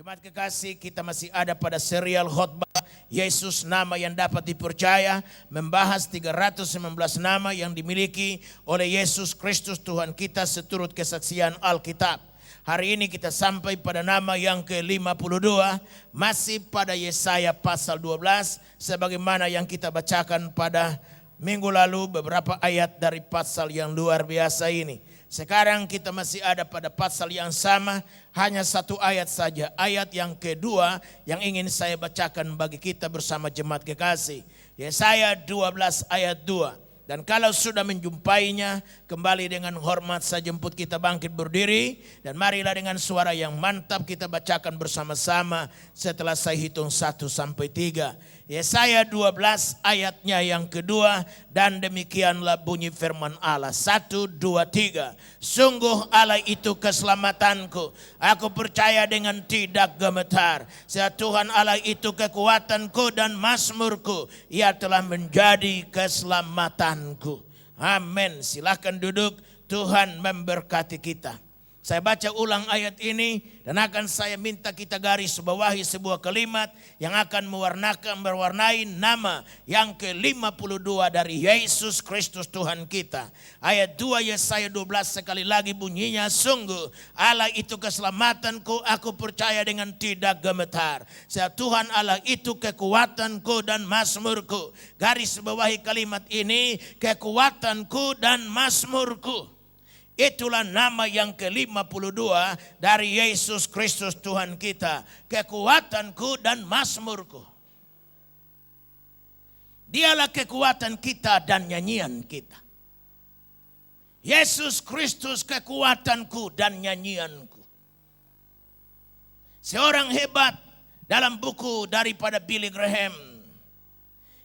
Jemaat kekasih, kita masih ada pada serial khotbah Yesus nama yang dapat dipercaya, membahas 319 nama yang dimiliki oleh Yesus Kristus Tuhan kita seturut kesaksian Alkitab. Hari ini kita sampai pada nama yang ke-52, masih pada Yesaya pasal 12, sebagaimana yang kita bacakan pada minggu lalu beberapa ayat dari pasal yang luar biasa ini. Sekarang kita masih ada pada pasal yang sama, hanya satu ayat saja. Ayat yang kedua yang ingin saya bacakan bagi kita bersama jemaat kekasih. Yesaya 12 ayat 2. Dan kalau sudah menjumpainya, kembali dengan hormat saya jemput kita bangkit berdiri. Dan marilah dengan suara yang mantap kita bacakan bersama-sama setelah saya hitung 1 sampai 3. Yesaya 12 ayatnya yang kedua, dan demikianlah bunyi firman Allah. 1, 2, 3. Sungguh Allah itu keselamatanku, aku percaya dengan tidak gemetar. Sebab Tuhan Allah itu kekuatanku dan mazmurku, ia telah menjadi keselamatanku. Amin. Silakan duduk, Tuhan memberkati kita. Saya baca ulang ayat ini dan akan saya minta kita garis bawahi sebuah kalimat yang akan mewarnai nama yang ke-52 dari Yesus Kristus Tuhan kita. Ayat 2 Yesaya 12 sekali lagi bunyinya, sungguh Allah itu keselamatanku, aku percaya dengan tidak gemetar. Sebab Tuhan Allah itu kekuatanku dan mazmurku. Garis bawahi kalimat ini, kekuatanku dan mazmurku. Itulah nama yang ke-52 dari Yesus Kristus Tuhan kita. Kekuatanku dan mazmurku. Dialah kekuatan kita dan nyanyian kita. Yesus Kristus kekuatanku dan nyanyianku. Seorang hebat dalam buku daripada Billy Graham.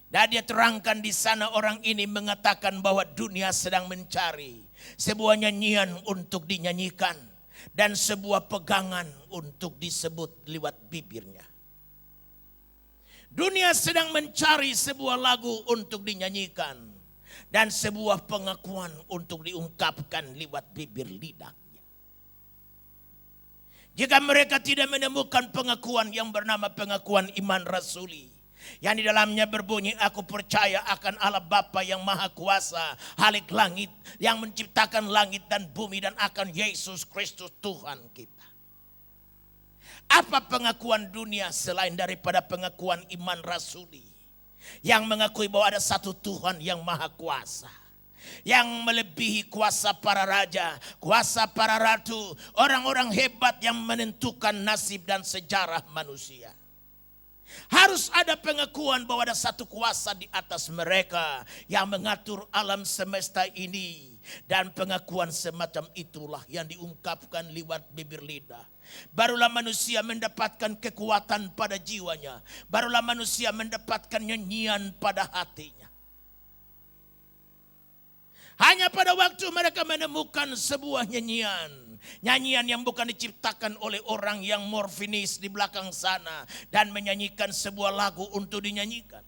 Dan dia terangkan di sana, orang ini mengatakan bahwa dunia sedang mencari sebuah nyanyian untuk dinyanyikan dan sebuah pegangan untuk disebut lewat bibirnya. Dunia sedang mencari sebuah lagu untuk dinyanyikan dan sebuah pengakuan untuk diungkapkan lewat bibir lidahnya. Jika mereka tidak menemukan pengakuan yang bernama pengakuan iman rasuli, yang di dalamnya berbunyi, aku percaya akan Allah Bapa yang Maha Kuasa, Halik langit, yang menciptakan langit dan bumi, dan akan Yesus Kristus Tuhan kita. Apa pengakuan dunia selain daripada pengakuan iman rasuli, yang mengakui bahwa ada satu Tuhan yang Maha Kuasa, yang melebihi kuasa para raja, kuasa para ratu, orang-orang hebat yang menentukan nasib dan sejarah manusia. Harus ada pengakuan bahwa ada satu kuasa di atas mereka yang mengatur alam semesta ini. Dan pengakuan semacam itulah yang diungkapkan lewat bibir lidah. Barulah manusia mendapatkan kekuatan pada jiwanya. Barulah manusia mendapatkan nyanyian pada hatinya. Hanya pada waktu mereka menemukan sebuah nyanyian. Nyanyian yang bukan diciptakan oleh orang yang morfinis di belakang sana dan menyanyikan sebuah lagu untuk dinyanyikan.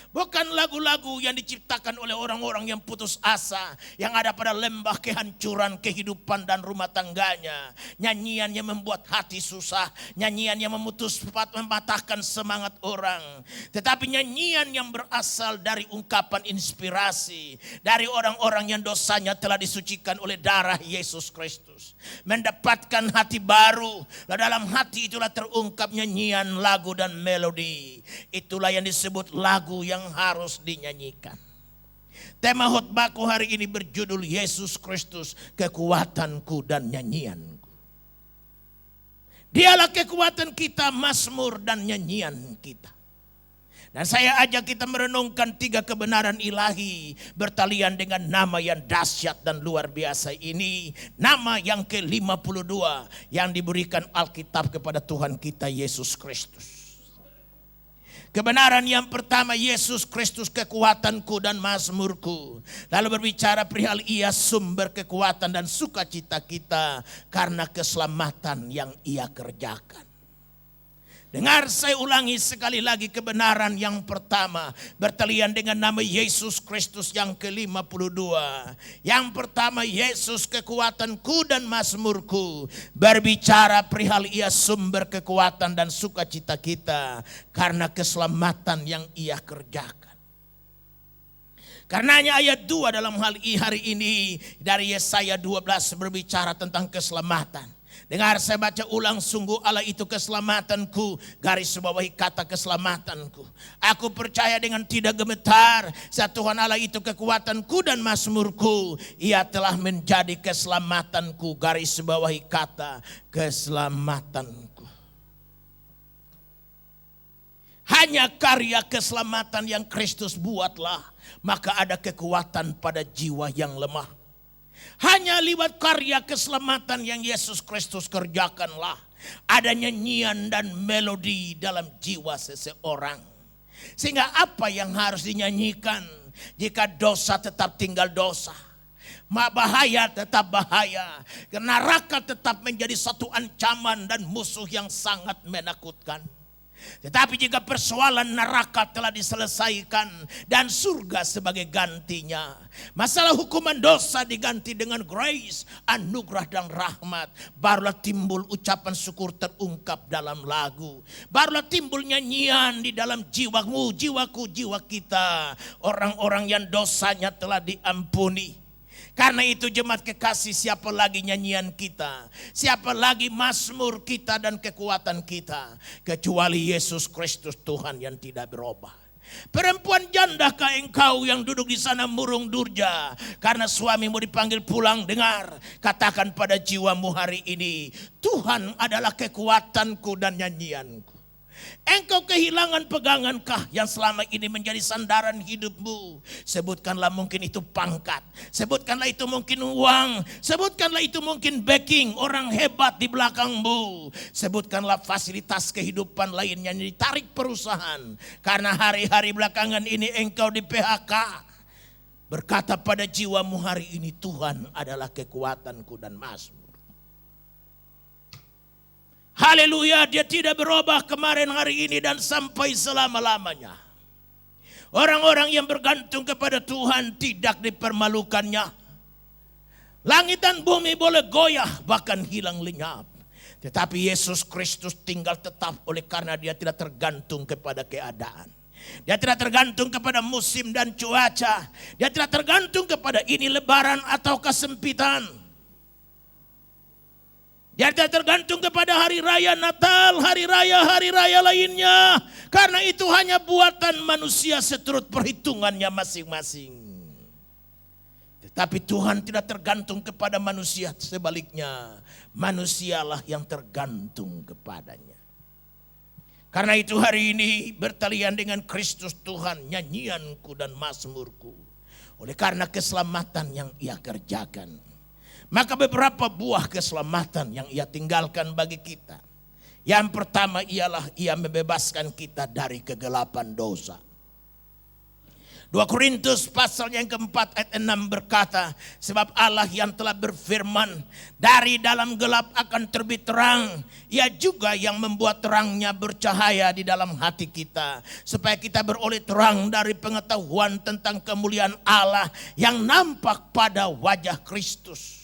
Bukan lagu-lagu yang diciptakan oleh orang-orang yang putus asa, yang ada pada lembah kehancuran kehidupan dan rumah tangganya. Nyanyian yang membuat hati susah, nyanyian yang mematahkan semangat orang. Tetapi nyanyian yang berasal dari ungkapan inspirasi, dari orang-orang yang dosanya telah disucikan oleh darah Yesus Kristus. Mendapatkan hati baru, dalam hati itulah terungkap nyanyian, lagu dan melodi. Itulah yang disebut lagu yang harus dinyanyikan. Tema khotbahku hari ini berjudul Yesus Kristus kekuatanku dan nyanyianku. Dialah kekuatan kita, mazmur dan nyanyian kita. Dan saya ajak kita merenungkan 3 kebenaran ilahi bertalian dengan nama yang dahsyat dan luar biasa ini. Nama yang ke-52 yang diberikan Alkitab kepada Tuhan kita Yesus Kristus. Kebenaran yang pertama, Yesus Kristus kekuatanku dan mazmurku. Lalu berbicara perihal ia sumber kekuatan dan sukacita kita karena keselamatan yang ia kerjakan. Dengar, saya ulangi sekali lagi kebenaran yang pertama. Bertalian dengan nama Yesus Kristus yang ke-52. Yang pertama, Yesus kekuatanku dan mazmurku. Berbicara perihal Ia sumber kekuatan dan sukacita kita. Karena keselamatan yang Ia kerjakan. Karenanya ayat 2 dalam hal hari ini dari Yesaya 12 berbicara tentang keselamatan. Dengar, saya baca ulang, sungguh Allah itu keselamatanku, garis bawahi kata keselamatanku. Aku percaya dengan tidak gemetar, saat Tuhan Allah itu kekuatanku dan mazmurku. Ia telah menjadi keselamatanku, garis bawahi kata keselamatanku. Hanya karya keselamatan yang Kristus buatlah, maka ada kekuatan pada jiwa yang lemah. Hanya lewat karya keselamatan yang Yesus Kristus kerjakanlah ada nyanyian dan melodi dalam jiwa seseorang. Sehingga apa yang harus dinyanyikan jika dosa tetap tinggal dosa? Bahaya tetap bahaya. Neraka tetap menjadi satu ancaman dan musuh yang sangat menakutkan. Tetapi jika persoalan neraka telah diselesaikan dan surga sebagai gantinya, masalah hukuman dosa diganti dengan grace, anugerah dan rahmat, barulah timbul ucapan syukur terungkap dalam lagu. Barulah timbul nyanyian di dalam jiwamu, jiwaku, jiwa kita, orang-orang yang dosanya telah diampuni. Karena itu jemaat kekasih, siapa lagi nyanyian kita, siapa lagi mazmur kita dan kekuatan kita, kecuali Yesus Kristus Tuhan yang tidak berubah. Perempuan jandakah engkau yang duduk di sana murung durja, karena suamimu dipanggil pulang? Dengar, katakan pada jiwamu hari ini, Tuhan adalah kekuatanku dan nyanyianku. Engkau kehilangan pegangankah yang selama ini menjadi sandaran hidupmu? Sebutkanlah, mungkin itu pangkat, sebutkanlah itu mungkin uang, sebutkanlah itu mungkin backing orang hebat di belakangmu, sebutkanlah fasilitas kehidupan lainnya yang ditarik perusahaan. Karena hari-hari belakangan ini engkau di PHK. Berkata pada jiwamu hari ini, Tuhan adalah kekuatanku dan mazmur. Haleluya, dia tidak berubah kemarin, hari ini, dan sampai selama-lamanya. Orang-orang yang bergantung kepada Tuhan tidak dipermalukannya. Langit dan bumi boleh goyah, bahkan hilang lenyap. Tetapi Yesus Kristus tinggal tetap oleh karena dia tidak tergantung kepada keadaan. Dia tidak tergantung kepada musim dan cuaca. Dia tidak tergantung kepada ini lebaran atau kesempitan. Dia tidak tergantung kepada hari raya Natal, hari raya lainnya. Karena itu hanya buatan manusia seturut perhitungannya masing-masing. Tetapi Tuhan tidak tergantung kepada manusia, sebaliknya manusialah yang tergantung kepadanya. Karena itu hari ini bertalian dengan Kristus Tuhan, nyanyianku dan mazmurku. Oleh karena keselamatan yang Ia kerjakan. Maka beberapa buah keselamatan yang Ia tinggalkan bagi kita. Yang pertama ialah Ia membebaskan kita dari kegelapan dosa. 2 Korintus pasal yang keempat ayat 6 berkata, sebab Allah yang telah berfirman, dari dalam gelap akan terbit terang, Ia juga yang membuat terangnya bercahaya di dalam hati kita, supaya kita beroleh terang dari pengetahuan tentang kemuliaan Allah yang nampak pada wajah Kristus.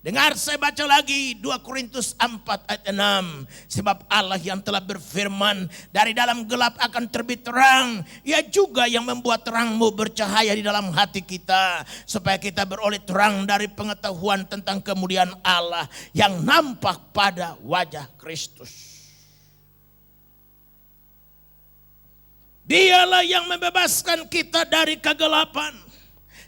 Dengar, saya baca lagi 2 Korintus 4 ayat 6. Sebab Allah yang telah berfirman, dari dalam gelap akan terbit terang, Ia juga yang membuat terangmu bercahaya di dalam hati kita, supaya kita beroleh terang dari pengetahuan tentang kemuliaan Allah yang nampak pada wajah Kristus. Dialah yang membebaskan kita dari kegelapan.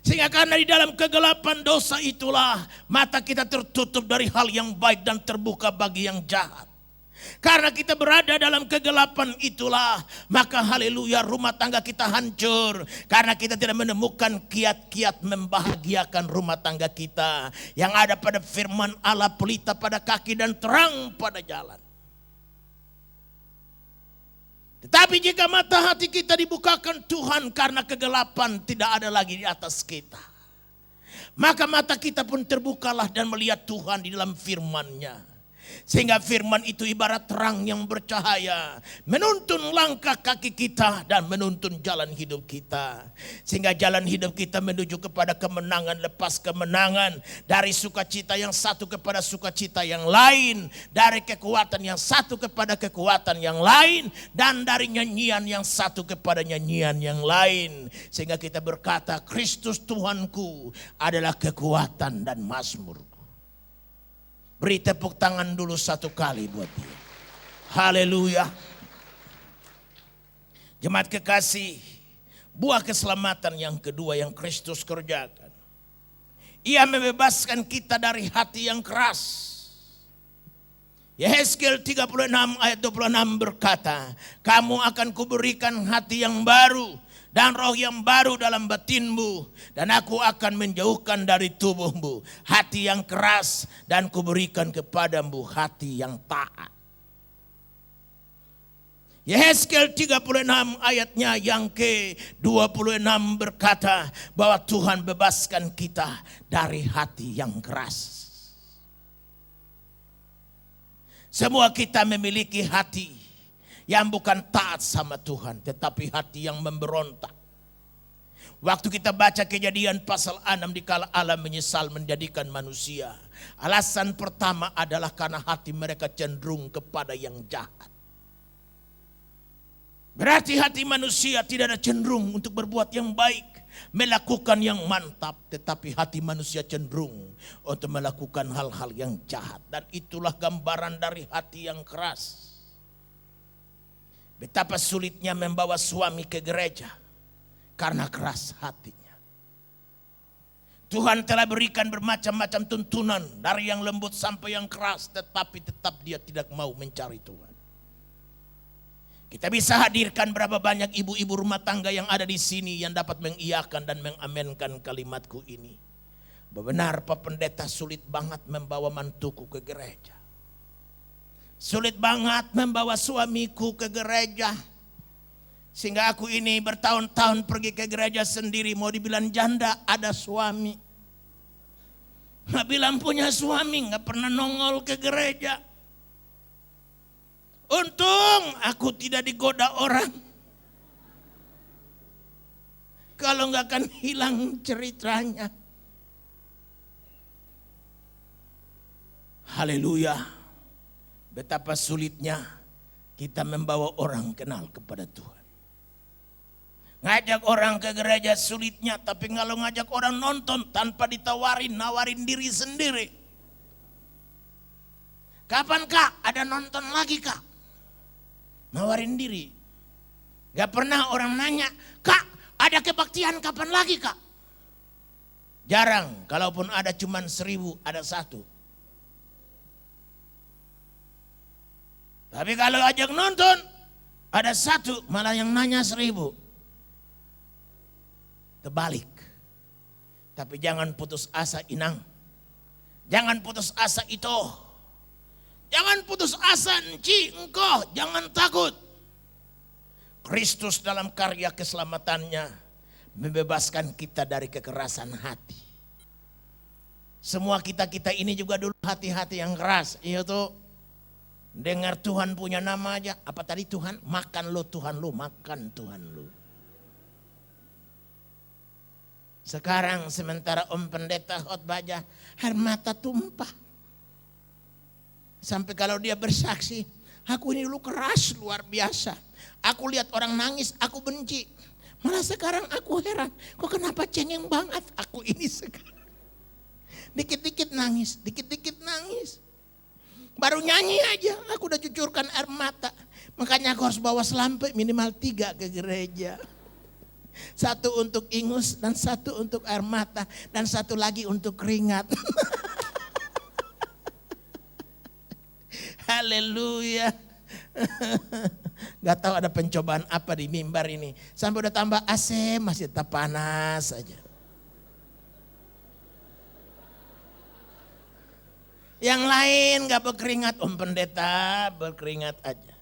Sehingga karena di dalam kegelapan dosa itulah mata kita tertutup dari hal yang baik dan terbuka bagi yang jahat. Karena kita berada dalam kegelapan itulah, maka haleluya, rumah tangga kita hancur. Karena kita tidak menemukan kiat-kiat membahagiakan rumah tangga kita. Yang ada pada firman Allah, pelita pada kaki dan terang pada jalan. Tetapi jika mata hati kita dibukakan Tuhan, karena kegelapan tidak ada lagi di atas kita, maka mata kita pun terbukalah dan melihat Tuhan di dalam firman-Nya. Sehingga firman itu ibarat terang yang bercahaya, menuntun langkah kaki kita dan menuntun jalan hidup kita. Sehingga jalan hidup kita menuju kepada kemenangan lepas kemenangan. Dari sukacita yang satu kepada sukacita yang lain. Dari kekuatan yang satu kepada kekuatan yang lain. Dan dari nyanyian yang satu kepada nyanyian yang lain. Sehingga kita berkata, Kristus Tuhanku adalah kekuatan dan mazmurku. Beri tepuk tangan dulu satu kali buat dia. Haleluya. Jemaat kekasih, buah keselamatan yang kedua yang Kristus kerjakan. Ia membebaskan kita dari hati yang keras. Yehezkiel 36 ayat 26 berkata, kamu akan kuberikan hati yang baru dan roh yang baru dalam batinmu, dan aku akan menjauhkan dari tubuhmu hati yang keras, dan kuberikan kepadamu hati yang taat. Yehezkiel 36 ayatnya yang ke-26 berkata bahwa Tuhan bebaskan kita dari hati yang keras. Semua kita memiliki hati yang bukan taat sama Tuhan, tetapi hati yang memberontak. Waktu kita baca Kejadian pasal 6, dikala Allah menyesal menjadikan manusia, alasan pertama adalah karena hati mereka cenderung kepada yang jahat. Berarti hati manusia tidak ada cenderung untuk berbuat yang baik, melakukan yang mantap, tetapi hati manusia cenderung untuk melakukan hal-hal yang jahat. Dan itulah gambaran dari hati yang keras. Betapa sulitnya membawa suami ke gereja karena keras hatinya. Tuhan telah berikan bermacam-macam tuntunan, dari yang lembut sampai yang keras, tetapi tetap dia tidak mau mencari Tuhan. Kita bisa hadirkan berapa banyak ibu-ibu rumah tangga yang ada di sini yang dapat mengiyakan dan mengamenkan kalimatku ini. Benar Pak Pendeta, sulit banget membawa mantuku ke gereja. Sulit banget membawa suamiku ke gereja. Sehingga aku ini bertahun-tahun pergi ke gereja sendiri. Mau dibilang janda, ada suami. Nggak bilang punya suami, nggak pernah nongol ke gereja. Untung aku tidak digoda orang. Kalau nggak akan hilang ceritanya. Haleluya. Betapa sulitnya kita membawa orang kenal kepada Tuhan. Ngajak orang ke gereja sulitnya, tapi kalau ngajak orang nonton tanpa ditawarin, nawarin diri sendiri. Kapan Kak ada nonton lagi Kak? Nawarin diri. Gak pernah orang nanya, Kak ada kebaktian kapan lagi Kak? Jarang, kalaupun ada cuman 1000, ada 1. Tapi kalau ajak nonton, ada 1, malah yang nanya 1000. Terbalik. Tapi jangan putus asa Inang. Jangan putus asa itu. Jangan putus asa engkau, jangan takut. Kristus dalam karya keselamatannya membebaskan kita dari kekerasan hati. Semua kita ini juga dulu hati-hati yang keras. Iya tuh. Dengar Tuhan punya nama aja. Apa tadi Tuhan? Makan lo Tuhan lo, makan Tuhan lo. Sekarang sementara Om Pendeta khotbah aja, air mata tumpah. Sampai kalau dia bersaksi, aku ini dulu keras luar biasa. Aku lihat orang nangis, aku benci. Malah sekarang aku heran, kok kenapa cengeng banget aku ini sekarang. Dikit-dikit nangis, dikit-dikit nangis. Baru nyanyi aja, aku udah cucurkan air mata. Makanya aku harus bawa selampe minimal 3 ke gereja. 1 untuk ingus, dan 1 untuk air mata, dan 1 lagi untuk keringat. Haleluya. Gak tahu ada pencobaan apa di mimbar ini. Sampai udah tambah AC masih tetap panas aja. Yang lain gak berkeringat, Om Pendeta berkeringat aja.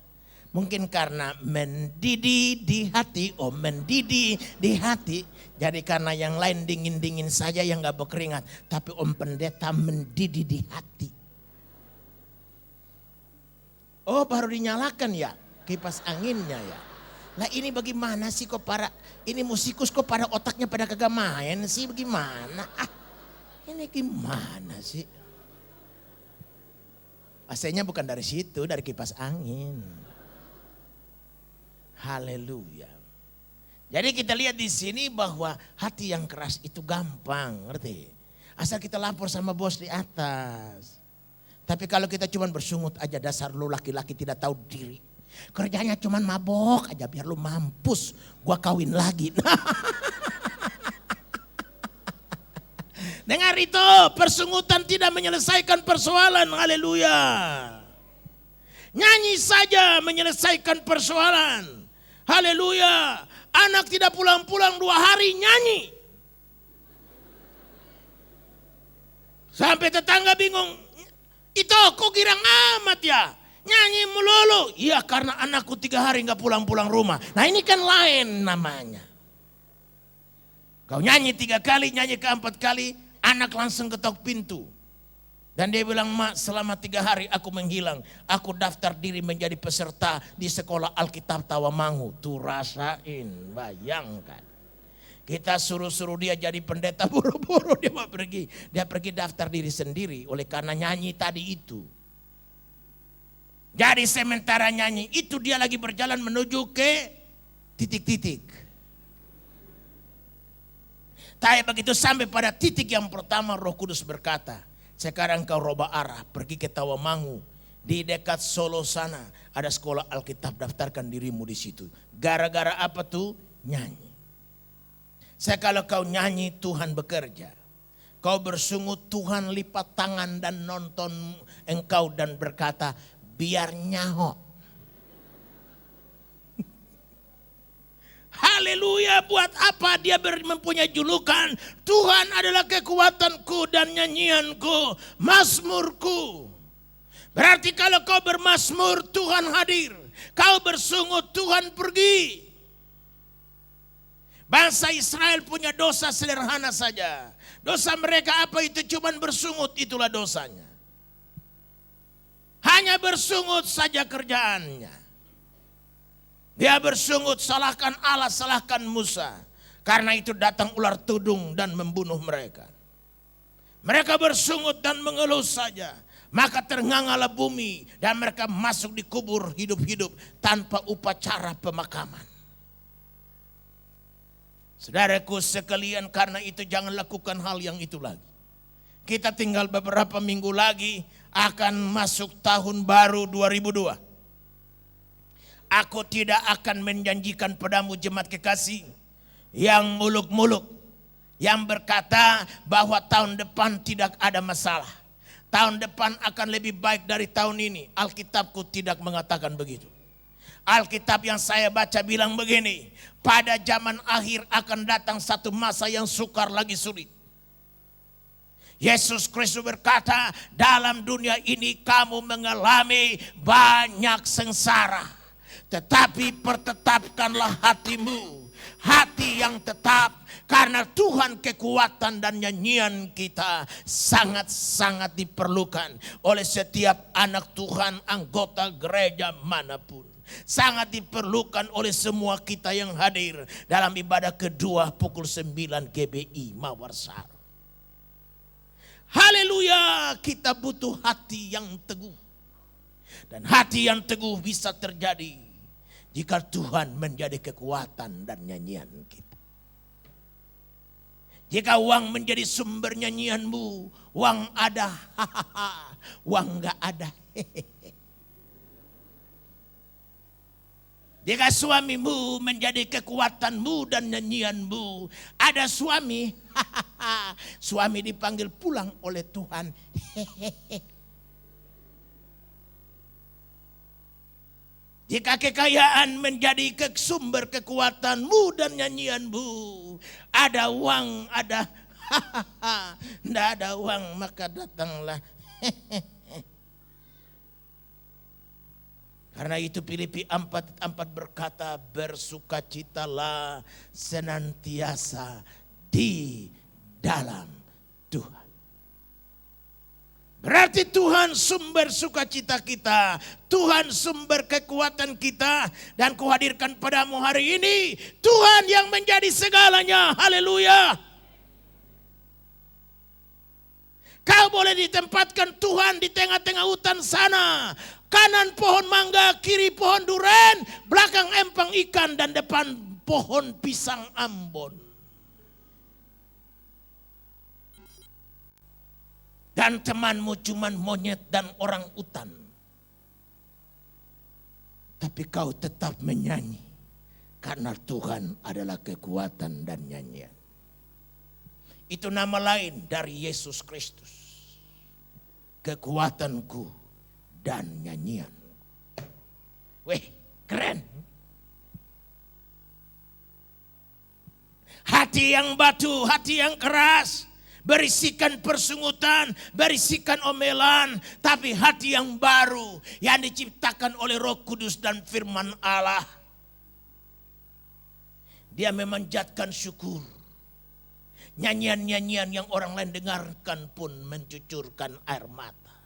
Mungkin karena mendidih di hati, mendidih di hati. Jadi karena yang lain dingin-dingin saja yang gak berkeringat. Tapi Om Pendeta mendidih di hati. Oh baru dinyalakan ya kipas anginnya ya. Lah ini bagaimana sih kok para ini musikus kok pada otaknya pada kagak main sih bagaimana? Ini gimana sih? AC-nya bukan dari situ, dari kipas angin. Haleluya. Jadi kita lihat di sini bahwa hati yang keras itu gampang, ngerti? Asal kita lapor sama bos di atas. Tapi kalau kita cuma bersungut aja, dasar lu laki-laki tidak tahu diri. Kerjanya cuma mabok aja biar lu mampus. Gua kawin lagi. Dengar itu, persungutan tidak menyelesaikan persoalan. Haleluya. Nyanyi saja menyelesaikan persoalan. Haleluya. Anak tidak pulang-pulang 2 hari nyanyi. Sampai tetangga bingung. Itu kok girang amat ya. Nyanyi melulu. Iya karena anakku 3 hari gak pulang-pulang rumah. Nah ini kan lain namanya. Kau nyanyi 3 kali, nyanyi ke-4 kali. Anak langsung ketok pintu. Dan dia bilang, mak selama 3 hari aku menghilang. Aku daftar diri menjadi peserta di sekolah Alkitab Tawamangu. Tuh rasain, bayangkan. Kita suruh-suruh dia jadi pendeta, buru-buru dia mau pergi. Dia pergi daftar diri sendiri oleh karena nyanyi tadi itu. Jadi sementara nyanyi itu dia lagi berjalan menuju ke titik-titik. Tapi begitu sampai pada titik yang pertama Roh Kudus berkata, sekarang kau robah arah, pergi ke Tawamangu. Di dekat Solo sana ada sekolah Alkitab, daftarkan dirimu di situ. Gara-gara apa tuh? Nyanyi. Kalau kau nyanyi Tuhan bekerja. Kau bersungut Tuhan lipat tangan dan nonton engkau dan berkata biar nyaho. Haleluya, buat apa dia mempunyai julukan Tuhan adalah kekuatanku dan nyanyianku, mazmurku. Berarti kalau kau bermazmur Tuhan hadir. Kau bersungut Tuhan pergi. Bangsa Israel punya dosa sederhana saja. Dosa mereka apa itu? Cuman bersungut, itulah dosanya. Hanya bersungut saja kerjaannya. Dia bersungut, salahkan Allah, salahkan Musa. Karena itu datang ular tudung dan membunuh mereka. Mereka bersungut dan mengeluh saja. Maka terngangalah bumi dan mereka masuk di kubur hidup-hidup tanpa upacara pemakaman. Saudaraku sekalian, karena itu jangan lakukan hal yang itu lagi. Kita tinggal beberapa minggu lagi akan masuk tahun baru 2002. Aku tidak akan menjanjikan padamu jemaat kekasih yang muluk-muluk, yang berkata bahwa tahun depan tidak ada masalah. Tahun depan akan lebih baik dari tahun ini. Alkitabku tidak mengatakan begitu. Alkitab yang saya baca bilang begini, pada zaman akhir akan datang satu masa yang sukar lagi sulit. Yesus Kristus berkata, dalam dunia ini kamu mengalami banyak sengsara. Tetapi pertetapkanlah hatimu, hati yang tetap. Karena Tuhan kekuatan dan nyanyian kita sangat-sangat diperlukan oleh setiap anak Tuhan, anggota gereja manapun. Sangat diperlukan oleh semua kita yang hadir dalam ibadah kedua pukul 9 GBI Mawarsar. Haleluya, kita butuh hati yang teguh. Dan hati yang teguh bisa terjadi jika Tuhan menjadi kekuatan dan nyanyian kita. Jika uang menjadi sumber nyanyianmu, uang ada, hahaha, uang gak ada, hehehe. Jika suamimu menjadi kekuatanmu dan nyanyianmu, ada suami, hahaha, suami dipanggil pulang oleh Tuhan, hehehe. Jika kekayaan menjadi sumber kekuatanmu dan nyanyianmu, ada uang, ada hahaha, tidak ada uang maka datanglah hehehe. Karena itu Filipi 4:4 berkata, bersukacitalah senantiasa di dalam Tuhan. Berarti Tuhan sumber sukacita kita, Tuhan sumber kekuatan kita, dan kuhadirkan padamu hari ini Tuhan yang menjadi segalanya. Haleluya. Kau boleh ditempatkan Tuhan di tengah-tengah hutan sana. Kanan pohon mangga, kiri pohon duren, belakang empang ikan, dan depan pohon pisang Ambon. Dan temanmu cuman monyet dan orang utan. Tapi kau tetap menyanyi. Karena Tuhan adalah kekuatan dan nyanyian. Itu nama lain dari Yesus Kristus. Kekuatanku dan nyanyian. Weh, keren. Hati yang batu, hati yang keras. Berisikan persungutan, berisikan omelan, tapi hati yang baru yang diciptakan oleh Roh Kudus dan firman Allah. Dia memanjatkan syukur. Nyanyian-nyanyian yang orang lain dengarkan pun mencucurkan air mata.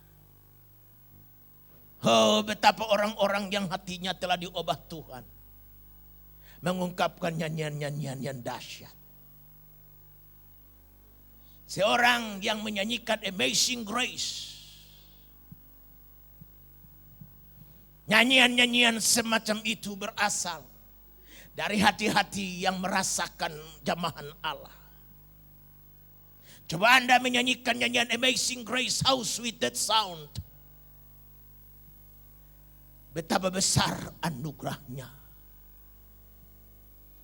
Oh, betapa orang-orang yang hatinya telah diubah Tuhan mengungkapkan nyanyian-nyanyian yang dahsyat. Seorang yang menyanyikan Amazing Grace. Nyanyian-nyanyian semacam itu berasal dari hati-hati yang merasakan jamahan Allah. Coba Anda menyanyikan nyanyian Amazing Grace, how sweet that sound. Betapa besar anugerahnya.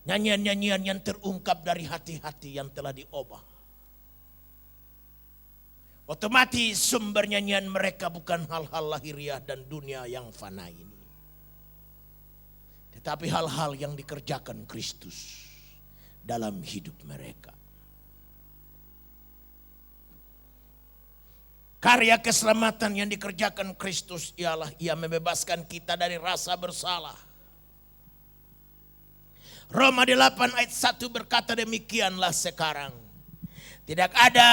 Nyanyian-nyanyian yang terungkap dari hati-hati yang telah diubah. Otomatis sumber nyanyian mereka bukan hal-hal lahiriah dan dunia yang fana ini. Tetapi hal-hal yang dikerjakan Kristus dalam hidup mereka. Karya keselamatan yang dikerjakan Kristus ialah ia membebaskan kita dari rasa bersalah. Roma 8 ayat 1 berkata demikianlah sekarang. Tidak ada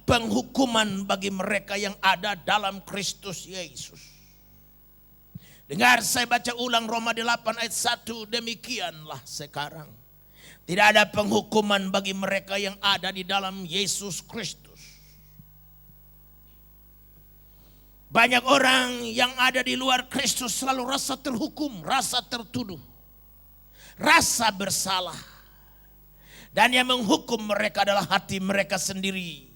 penghukuman bagi mereka yang ada dalam Kristus Yesus. Dengar saya baca ulang Roma 8 ayat 1, demikianlah sekarang. Tidak ada penghukuman bagi mereka yang ada di dalam Yesus Kristus. Banyak orang yang ada di luar Kristus selalu rasa terhukum, rasa tertuduh, rasa bersalah. Dan yang menghukum mereka adalah hati mereka sendiri.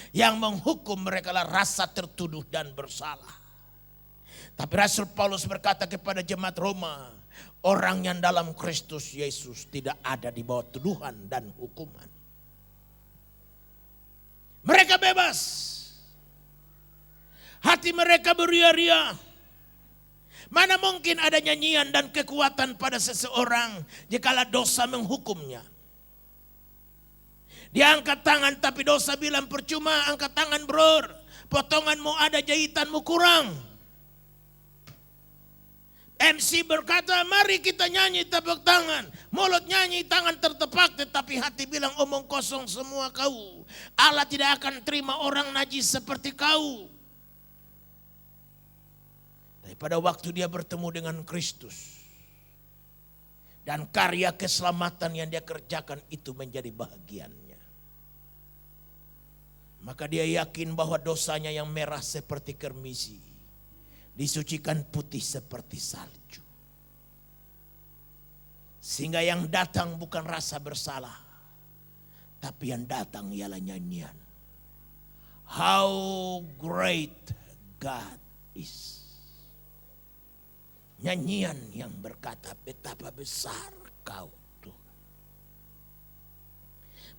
Yang menghukum mereka adalah rasa tertuduh dan bersalah. Tapi Rasul Paulus berkata kepada jemaat Roma, orang yang dalam Kristus Yesus tidak ada di bawah tuduhan dan hukuman. Mereka bebas. Hati mereka beria-ria. Mana mungkin ada nyanyian dan kekuatan pada seseorang jikalau dosa menghukumnya. Dia angkat tangan tapi dosa bilang percuma angkat tangan bro. Potonganmu ada jahitanmu kurang. MC berkata mari kita nyanyi tepuk tangan. Mulut nyanyi tangan tertepak tetapi hati bilang omong kosong semua kau. Allah tidak akan terima orang najis seperti kau. Tapi pada waktu dia bertemu dengan Kristus. Dan karya keselamatan yang dia kerjakan itu menjadi bahagiannya. Maka dia yakin bahwa dosanya yang merah seperti kermisi disucikan putih seperti salju. Sehingga yang datang bukan rasa bersalah, tapi yang datang ialah nyanyian. How great God is. Nyanyian yang berkata betapa besar kau.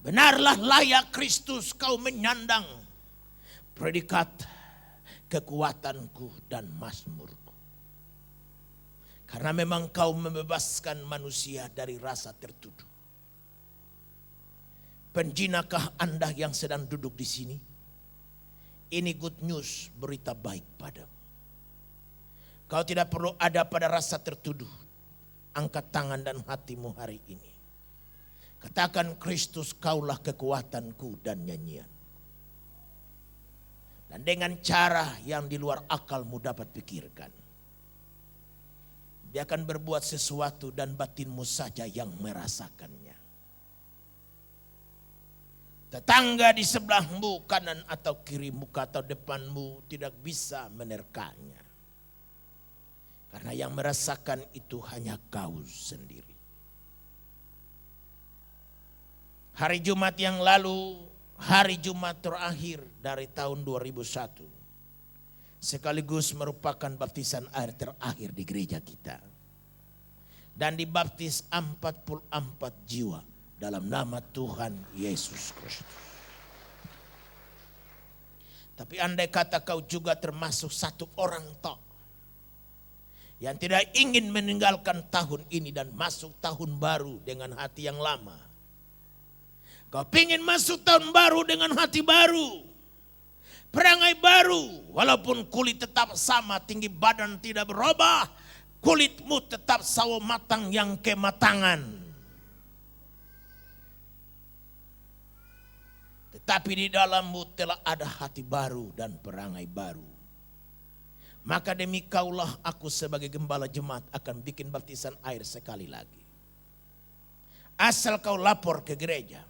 Benarlah layak Kristus kau menyandang predikat kekuatanku dan mazmurku. Karena memang kau membebaskan manusia dari rasa tertuduh. Penjinakah Anda yang sedang duduk di sini? Ini good news, berita baik padamu. Kau tidak perlu ada pada rasa tertuduh. Angkat tangan dan hatimu hari ini. Katakan Kristus kaulah kekuatanku dan nyanyian. dan dengan cara yang di luar akalmu dapat pikirkan. Dia akan berbuat sesuatu dan batinmu saja yang merasakannya. Tetangga di sebelahmu, kanan atau kiri, muka atau depanmu tidak bisa menerkanya. Karena yang merasakan itu hanya kau sendiri. Hari Jumat yang lalu, hari Jumat terakhir dari tahun 2001. Sekaligus merupakan baptisan air terakhir di gereja kita. Dan dibaptis 44 jiwa dalam nama Tuhan Yesus Kristus. Tapi andai kata kau juga termasuk satu orang tok yang tidak ingin meninggalkan tahun ini dan masuk tahun baru dengan hati yang lama. Kau ingin masuk tahun baru dengan hati baru. Perangai baru, walaupun kulit tetap sama, tinggi badan tidak berubah, kulitmu tetap sawo matang yang kematangan. Tetapi di dalammu telah ada hati baru dan perangai baru. Maka demi kaulah aku sebagai gembala jemaat akan bikin baptisan air sekali lagi. Asal kau lapor ke gereja.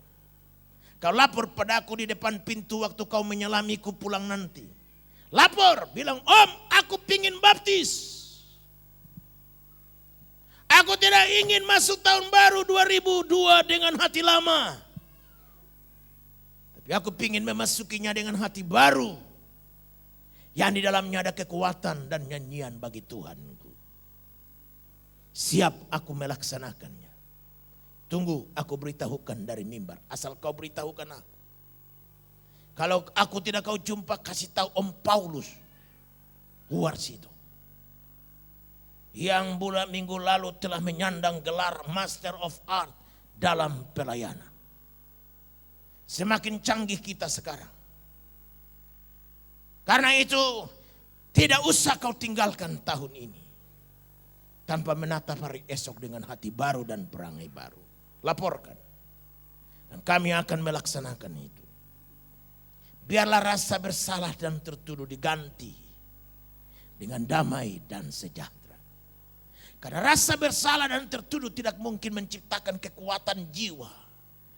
Kau lapor padaku di depan pintu waktu kau menyelamiku pulang nanti. Lapor, bilang, Om, aku pingin baptis. Aku tidak ingin masuk tahun baru 2002 dengan hati lama. Tapi aku pingin memasukinya dengan hati baru. Yang di dalamnya ada kekuatan dan nyanyian bagi Tuhanku. Siap aku melaksanakannya. Tunggu aku beritahukan dari mimbar. Asal kau beritahukan aku. Kalau aku tidak kau jumpa, kasih tahu Om Paulus Huarsido. Yang bulan minggu lalu telah menyandang gelar Master of Art dalam pelayanan. Semakin canggih kita sekarang. Karena itu tidak usah kau tinggalkan tahun ini. Tanpa menatap hari esok dengan hati baru dan perangai baru. Laporkan. Dan kami akan melaksanakan itu. Biarlah rasa bersalah dan tertuduh diganti dengan damai dan sejahtera. Karena rasa bersalah dan tertuduh tidak mungkin menciptakan kekuatan jiwa.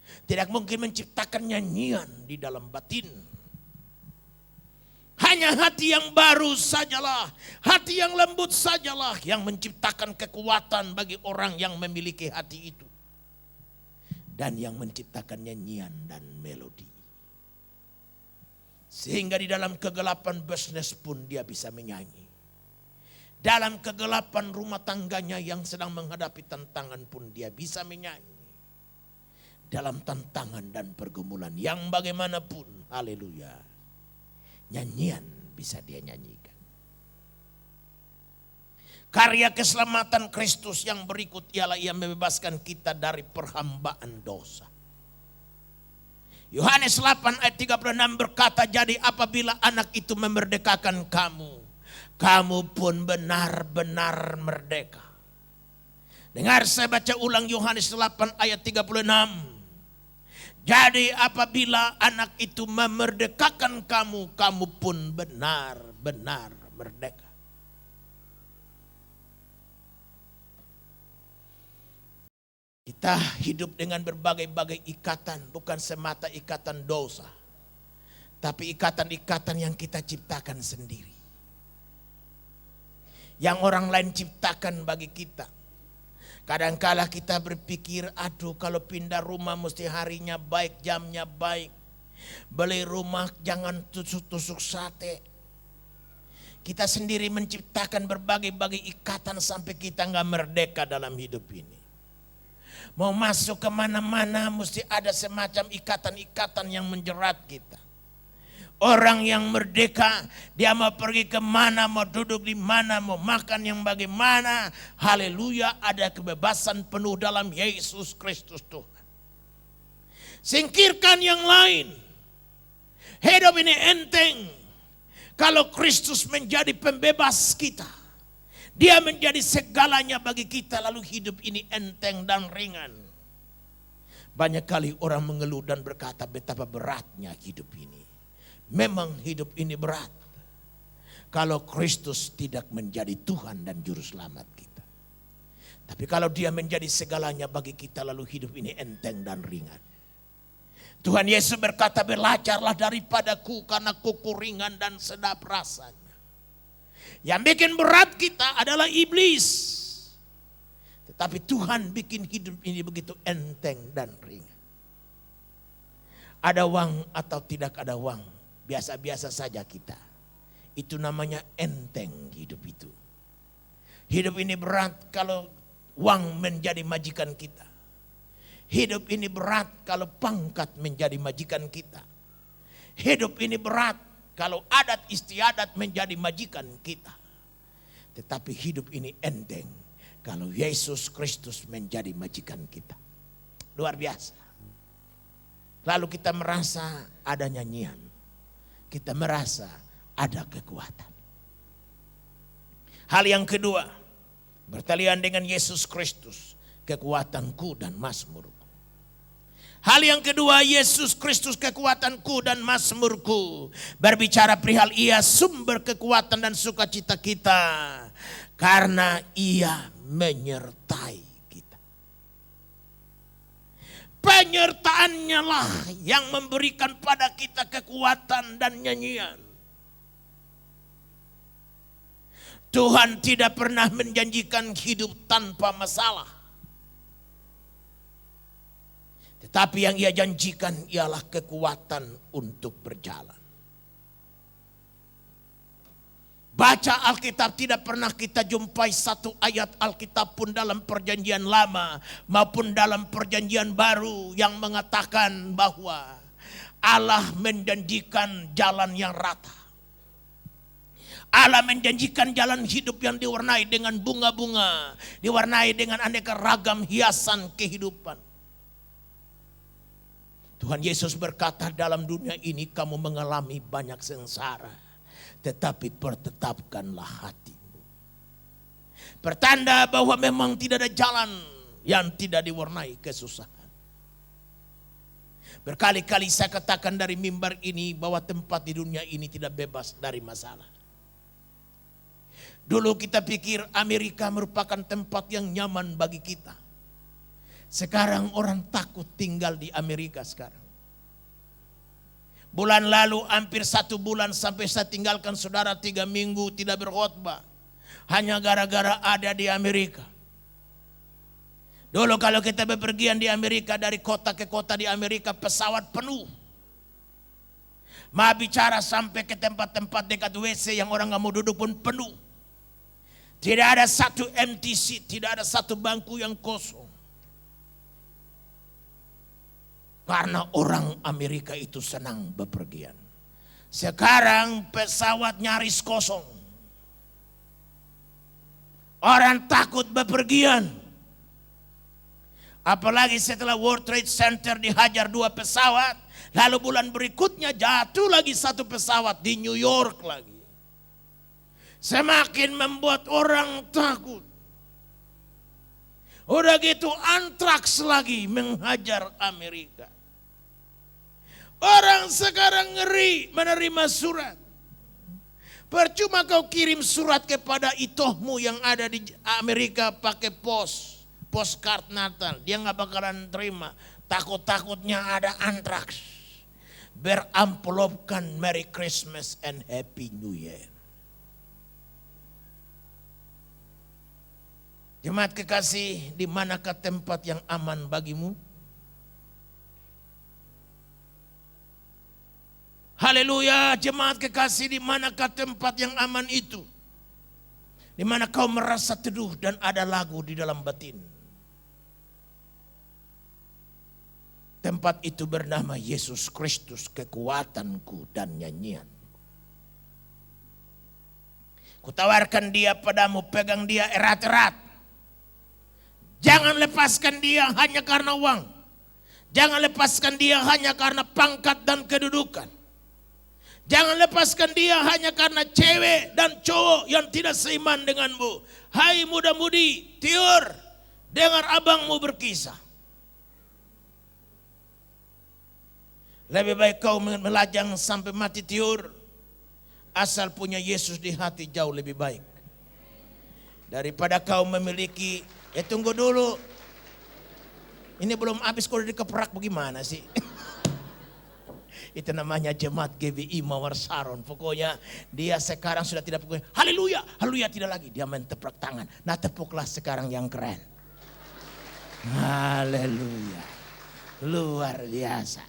Tidak mungkin menciptakan nyanyian di dalam batin. Hanya hati yang baru sajalah, hati yang lembut sajalah yang menciptakan kekuatan bagi orang yang memiliki hati itu. Dan yang menciptakan nyanyian dan melodi. Sehingga di dalam kegelapan bisnis pun dia bisa menyanyi. Dalam kegelapan rumah tangganya yang sedang menghadapi tantangan pun dia bisa menyanyi. Dalam tantangan dan pergumulan yang bagaimanapun, haleluya. Nyanyian bisa dia nyanyikan. Karya keselamatan Kristus yang berikut ialah ia membebaskan kita dari perhambaan dosa. Yohanes 8 ayat 36 berkata, jadi apabila anak itu memerdekakan kamu, kamu pun benar-benar merdeka. Dengar saya baca ulang Yohanes 8 ayat 36. Jadi apabila anak itu memerdekakan kamu, kamu pun benar-benar merdeka. Kita hidup dengan berbagai-bagai ikatan, bukan semata ikatan dosa. Tapi ikatan-ikatan yang kita ciptakan sendiri. Yang orang lain ciptakan bagi kita. Kadangkala kita berpikir, aduh kalau pindah rumah mesti harinya baik, jamnya baik. Beli rumah jangan tusuk-tusuk sate. Kita sendiri menciptakan berbagai-bagai ikatan sampai kita nggak merdeka dalam hidup ini. Mau masuk kemana-mana mesti ada semacam ikatan-ikatan yang menjerat kita. Orang yang merdeka, dia mau pergi kemana, mau duduk di mana, mau makan yang bagaimana. Haleluya, ada kebebasan penuh dalam Yesus Kristus Tuhan. Singkirkan yang lain. Hidup ini enteng. Kalau Kristus menjadi pembebas kita. Dia menjadi segalanya bagi kita, lalu hidup ini enteng dan ringan. Banyak kali orang mengeluh dan berkata betapa beratnya hidup ini. Memang hidup ini berat kalau Kristus tidak menjadi Tuhan dan Juru Selamat kita. Tapi kalau Dia menjadi segalanya bagi kita, lalu hidup ini enteng dan ringan. Tuhan Yesus berkata, belajarlah daripadaku karena kuku ringan dan sedap rasanya. Yang bikin berat kita adalah iblis. Tetapi Tuhan bikin hidup ini begitu enteng dan ringan. Ada uang atau tidak ada uang, biasa-biasa saja kita. Itu namanya enteng hidup itu. Hidup ini berat kalau uang menjadi majikan kita. Hidup ini berat kalau pangkat menjadi majikan kita. Hidup ini berat kalau adat istiadat menjadi majikan kita. Tetapi hidup ini enteng kalau Yesus Kristus menjadi majikan kita. Luar biasa. Lalu kita merasa ada nyanyian. Kita merasa ada kekuatan. Hal yang kedua, bertalian dengan Yesus Kristus, kekuatanku dan mazmurku. Hal yang kedua, Yesus Kristus kekuatanku dan mazmurku. Berbicara perihal Ia sumber kekuatan dan sukacita kita. Karena Ia menyertai kita. Penyertaannya lah yang memberikan pada kita kekuatan dan nyanyian. Tuhan tidak pernah menjanjikan hidup tanpa masalah. Tetapi yang Ia janjikan ialah kekuatan untuk berjalan. Baca Alkitab, tidak pernah kita jumpai satu ayat Alkitab pun dalam perjanjian lama maupun dalam perjanjian baru yang mengatakan bahwa Allah menjanjikan jalan yang rata. Allah menjanjikan jalan hidup yang diwarnai dengan bunga-bunga, diwarnai dengan aneka ragam hiasan kehidupan. Tuhan Yesus berkata, dalam dunia ini kamu mengalami banyak sengsara, tetapi pertetapkanlah hatimu. Pertanda bahwa memang tidak ada jalan yang tidak diwarnai kesusahan. Berkali-kali saya katakan dari mimbar ini bahwa tempat di dunia ini tidak bebas dari masalah. Dulu kita pikir Amerika merupakan tempat yang nyaman bagi kita. Sekarang orang takut tinggal di Amerika sekarang. Bulan lalu hampir 1 bulan sampai saya tinggalkan saudara 3 minggu tidak berkhotbah. Hanya gara-gara ada di Amerika. Dulu kalau kita bepergian di Amerika, dari kota ke kota di Amerika pesawat penuh. Mau bicara sampai ke tempat-tempat dekat WC yang orang gak mau duduk pun penuh. Tidak ada satu empty seat, tidak ada satu bangku yang kosong. Karena orang Amerika itu senang bepergian. Sekarang pesawat nyaris kosong. Orang takut bepergian. Apalagi setelah World Trade Center dihajar 2 pesawat. Lalu bulan berikutnya jatuh lagi 1 pesawat di New York lagi. Semakin membuat orang takut. Udah gitu antraks lagi menghajar Amerika. Orang sekarang ngeri menerima surat. Percuma kau kirim surat kepada itohmu yang ada di Amerika pakai postcard Natal. Dia gak bakalan terima. Takut-takutnya ada antraks. Beramplopkan Merry Christmas and Happy New Year. Jemaat kekasih, di manakah tempat yang aman bagimu? Haleluya, jemaat kekasih, di manakah tempat yang aman itu? Di mana kau merasa teduh dan ada lagu di dalam batin. Tempat itu bernama Yesus Kristus, kekuatanku dan nyanyian. Kutawarkan Dia padamu, pegang Dia erat-erat. Jangan lepaskan Dia hanya karena uang. Jangan lepaskan Dia hanya karena pangkat dan kedudukan. Jangan lepaskan Dia hanya karena cewek dan cowok yang tidak seiman denganmu. Hai muda-mudi, tiur, dengar abangmu berkisah. Lebih baik kau melajang sampai mati tiur, asal punya Yesus di hati jauh lebih baik. Daripada kau memiliki, tunggu dulu. Ini belum habis kau udah dikeprak bagaimana sih? Itu namanya jemaat GBI Mawar Saron. Pokoknya dia sekarang sudah tidak pukul haleluya, haleluya tidak lagi. Dia main tepuk tangan. Nah tepuklah sekarang yang keren. Haleluya. Luar biasa.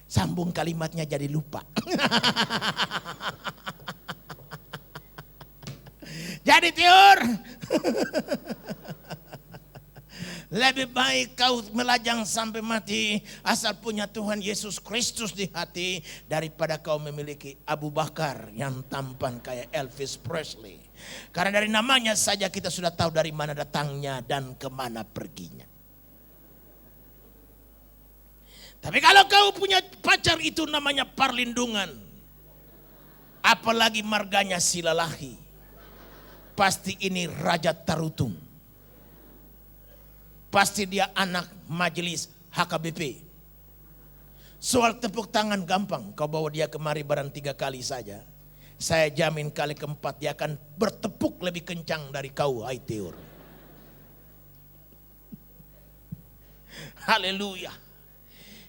Sambung kalimatnya jadi lupa. Jadi tiur. Lebih baik kau melajang sampai mati asal punya Tuhan Yesus Kristus di hati daripada kau memiliki Abu Bakar yang tampan kayak Elvis Presley. Karena dari namanya saja kita sudah tahu dari mana datangnya dan kemana perginya. Tapi kalau kau punya pacar itu namanya perlindungan, apalagi marganya Silalahi, pasti ini Raja Tarutung. Pasti dia anak majelis HKBP. Soal tepuk tangan gampang. Kau bawa dia kemari barang 3 kali saja. Saya jamin kali keempat dia akan bertepuk lebih kencang dari kau, hai Tiur. Haleluya.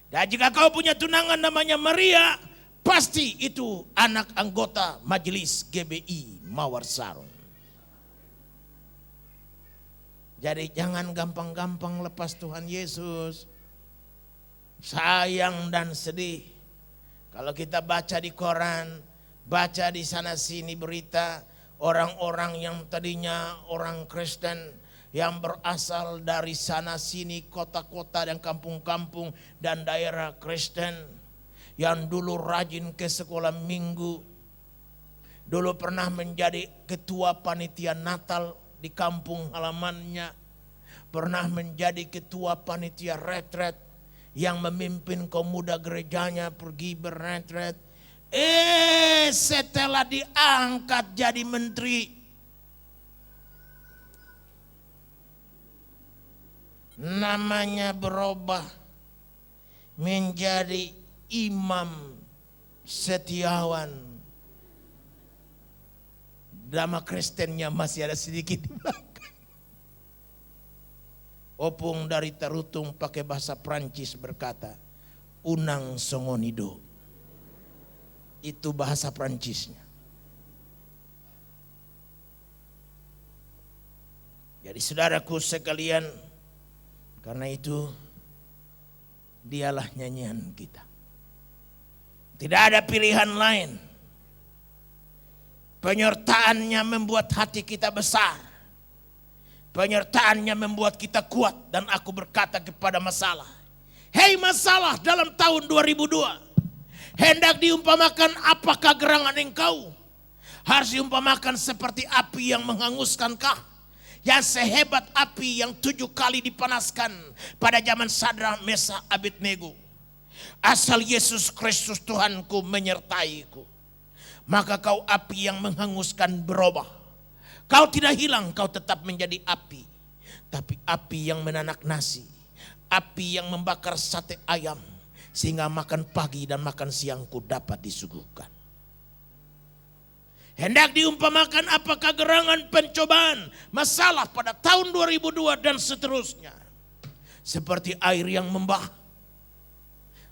Dan jika kau punya tunangan namanya Maria, pasti itu anak anggota majelis GBI Mawar Saron. Jadi jangan gampang-gampang lepas Tuhan Yesus. Sayang dan sedih. Kalau kita baca di koran, baca di sana sini berita, orang-orang yang tadinya orang Kristen yang berasal dari sana sini, kota-kota dan kampung-kampung dan daerah Kristen, yang dulu rajin ke sekolah minggu, dulu pernah menjadi ketua panitia Natal di kampung halamannya, pernah menjadi ketua panitia retret yang memimpin kaum muda gerejanya pergi berretret. Setelah diangkat jadi menteri, namanya berubah menjadi Imam Setiawan. Nama Kristennya masih ada sedikit di belakang. Opung dari Tarutung pakai bahasa Prancis berkata, Unang Songonido. Itu bahasa Prancisnya. Jadi saudaraku sekalian, karena itu dialah nyanyian kita. Tidak ada pilihan lain. Penyertaannya membuat hati kita besar. Penyertaannya membuat kita kuat. Dan aku berkata kepada masalah, hei masalah, dalam tahun 2002 hendak diumpamakan apakah gerangan engkau? Harus diumpamakan seperti api yang menghanguskankah? Yang sehebat api yang 7 kali dipanaskan pada zaman Sadrak, Mesak, Abednego. Asal Yesus Kristus Tuhanku menyertaiku, maka kau api yang menghanguskan berubah. Kau tidak hilang, kau tetap menjadi api. Tapi api yang menanak nasi, api yang membakar sate ayam, sehingga makan pagi dan makan siangku dapat disuguhkan. Hendak diumpamakan apakah gerangan pencobaan, masalah pada tahun 2002 dan seterusnya. Seperti air yang membah.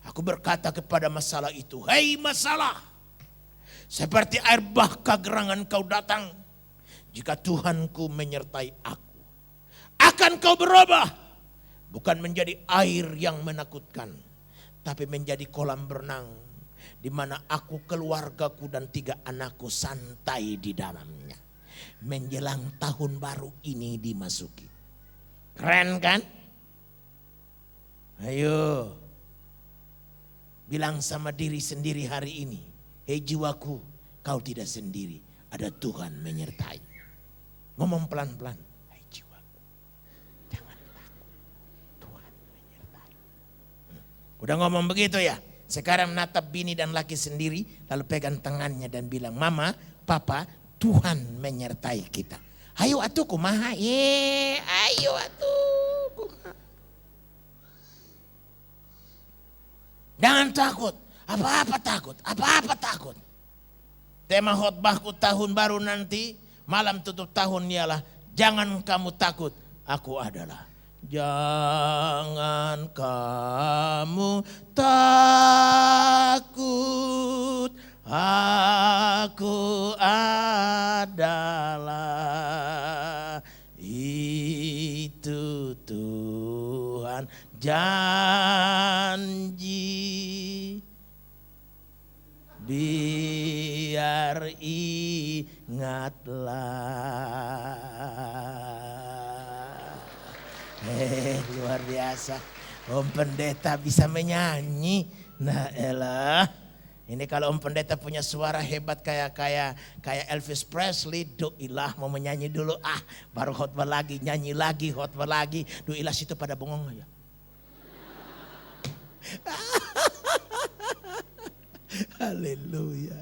Aku berkata kepada masalah itu, hei masalah, seperti air bah kegerangan kau datang. Jika Tuhanku menyertai aku, akan kau berubah. Bukan menjadi air yang menakutkan, tapi menjadi kolam berenang, di mana aku, keluargaku dan 3 anakku santai di dalamnya. Menjelang tahun baru ini dimasuki. Keren kan? Ayo, bilang sama diri sendiri hari ini, hei jiwaku, kau tidak sendiri, ada Tuhan menyertai. Ngomong pelan-pelan, hai jiwaku, jangan takut, Tuhan menyertai. Udah ngomong begitu ya, sekarang natap bini dan laki sendiri, lalu pegang tangannya dan bilang, mama, papa, Tuhan menyertai kita. Ayo atuh kumaha, ayo atuh kumaha. Jangan takut. Apa-apa takut. Apa-apa takut. Tema khotbahku tahun baru nanti, malam tutup tahun ialah jangan kamu takut, aku adalah. Jangan kamu takut, aku adalah. Itu Tuhan janji. Biar ingatlah. Luar biasa. Om Pendeta bisa menyanyi. Nah elah. Ini kalau Om Pendeta punya suara hebat kayak Elvis Presley, doilah mau menyanyi dulu, baru khotbah lagi, nyanyi lagi, khotbah lagi, doilah situ pada bengong aja. Haleluya.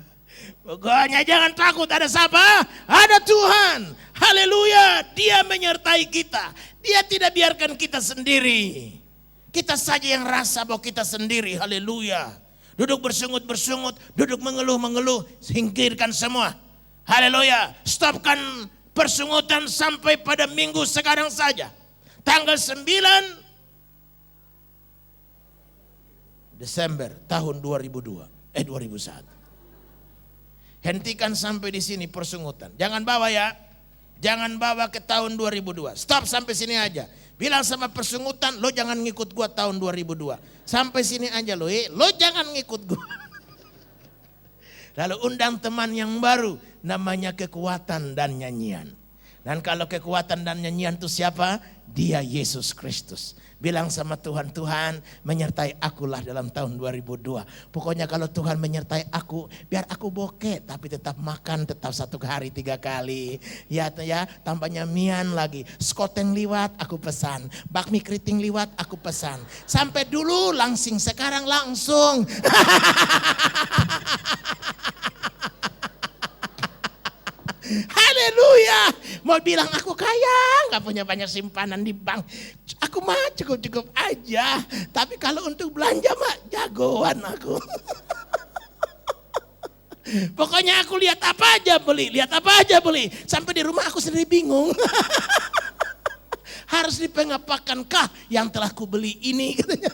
Pokoknya jangan takut, ada siapa? Ada Tuhan. Haleluya. Dia menyertai kita. Dia tidak biarkan kita sendiri. Kita saja yang rasa bahwa kita sendiri. Haleluya. Duduk bersungut-bersungut, duduk mengeluh-mengeluh, singkirkan semua. Haleluya. Stopkan persungutan sampai pada minggu sekarang saja. Tanggal 9 Desember tahun 2001. Hentikan sampai di sini persungutan. Jangan bawa ya. Jangan bawa ke tahun 2002. Stop sampai sini aja. Bilang sama persungutan, lo jangan ngikut gua tahun 2002. Sampai sini aja lo, lo jangan ngikut gua. Lalu undang teman yang baru, namanya kekuatan dan nyanyian. Dan kalau kekuatan dan nyanyian itu siapa? Dia Yesus Kristus. Bilang sama Tuhan, Tuhan menyertai akulah dalam tahun 2002. Pokoknya kalau Tuhan menyertai aku, biar aku bokeh tapi tetap makan, tetap 1 hari 3 kali. Ya, tambahnya mian lagi. Skoteng liwat aku pesan, bakmi keriting liwat aku pesan. Sampai dulu langsing, sekarang langsung. Haleluya. Mau bilang aku kaya, gak punya banyak simpanan di bank. Aku mah cukup-cukup aja. Tapi kalau untuk belanja mah jagoan aku. Pokoknya aku lihat apa aja beli, Sampai di rumah aku sendiri bingung. Harus dipengapakankah yang telah kubeli ini? Katanya.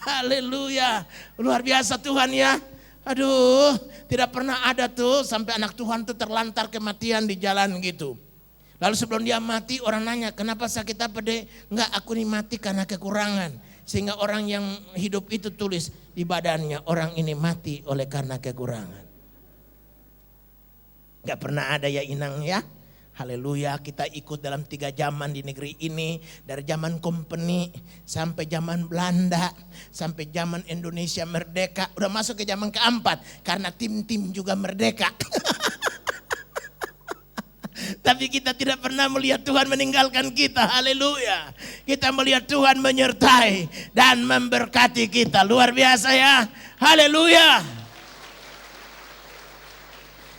Haleluya. Luar biasa Tuhan ya. Aduh, tidak pernah ada tuh sampai anak Tuhan tuh terlantar kematian di jalan gitu. Lalu sebelum dia mati orang nanya, kenapa sakit apa deh? Enggak, aku ini mati karena kekurangan. Sehingga orang yang hidup itu tulis di badannya, orang ini mati oleh karena kekurangan. Enggak pernah ada ya Inang ya. Haleluya, kita ikut dalam 3 zaman di negeri ini. Dari zaman company sampai zaman Belanda, sampai zaman Indonesia merdeka. Udah masuk ke zaman keempat karena tim-tim juga merdeka. Tapi kita tidak pernah melihat Tuhan meninggalkan kita. Haleluya. Kita melihat Tuhan menyertai dan memberkati kita. Luar biasa ya. Haleluya.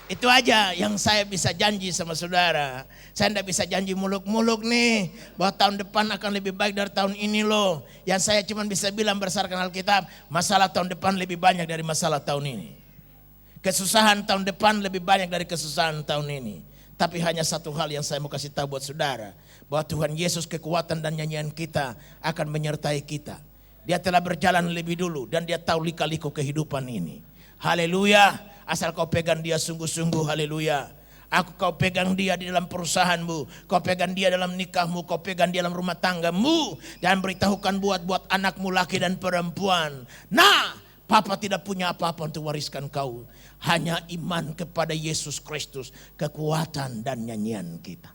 Itu aja yang saya bisa janji sama saudara. Saya tidak bisa janji muluk-muluk nih, bahwa tahun depan akan lebih baik dari tahun ini loh. Yang saya cuma bisa bilang berdasarkan Alkitab, masalah tahun depan lebih banyak dari masalah tahun ini. Kesusahan tahun depan lebih banyak dari kesusahan tahun ini. Tapi hanya satu hal yang saya mau kasih tahu buat saudara, bahwa Tuhan Yesus kekuatan dan nyanyian kita akan menyertai kita. Dia telah berjalan lebih dulu dan dia tahu lika-liku kehidupan ini. Haleluya. Asal kau pegang dia sungguh-sungguh, haleluya. Kau pegang dia di dalam perusahaanmu, kau pegang dia dalam nikahmu, kau pegang dia dalam rumah tanggamu. Dan beritahukan buat anakmu laki dan perempuan. Nah, Papa tidak punya apa-apa untuk wariskan kau. Hanya iman kepada Yesus Kristus, kekuatan dan nyanyian kita.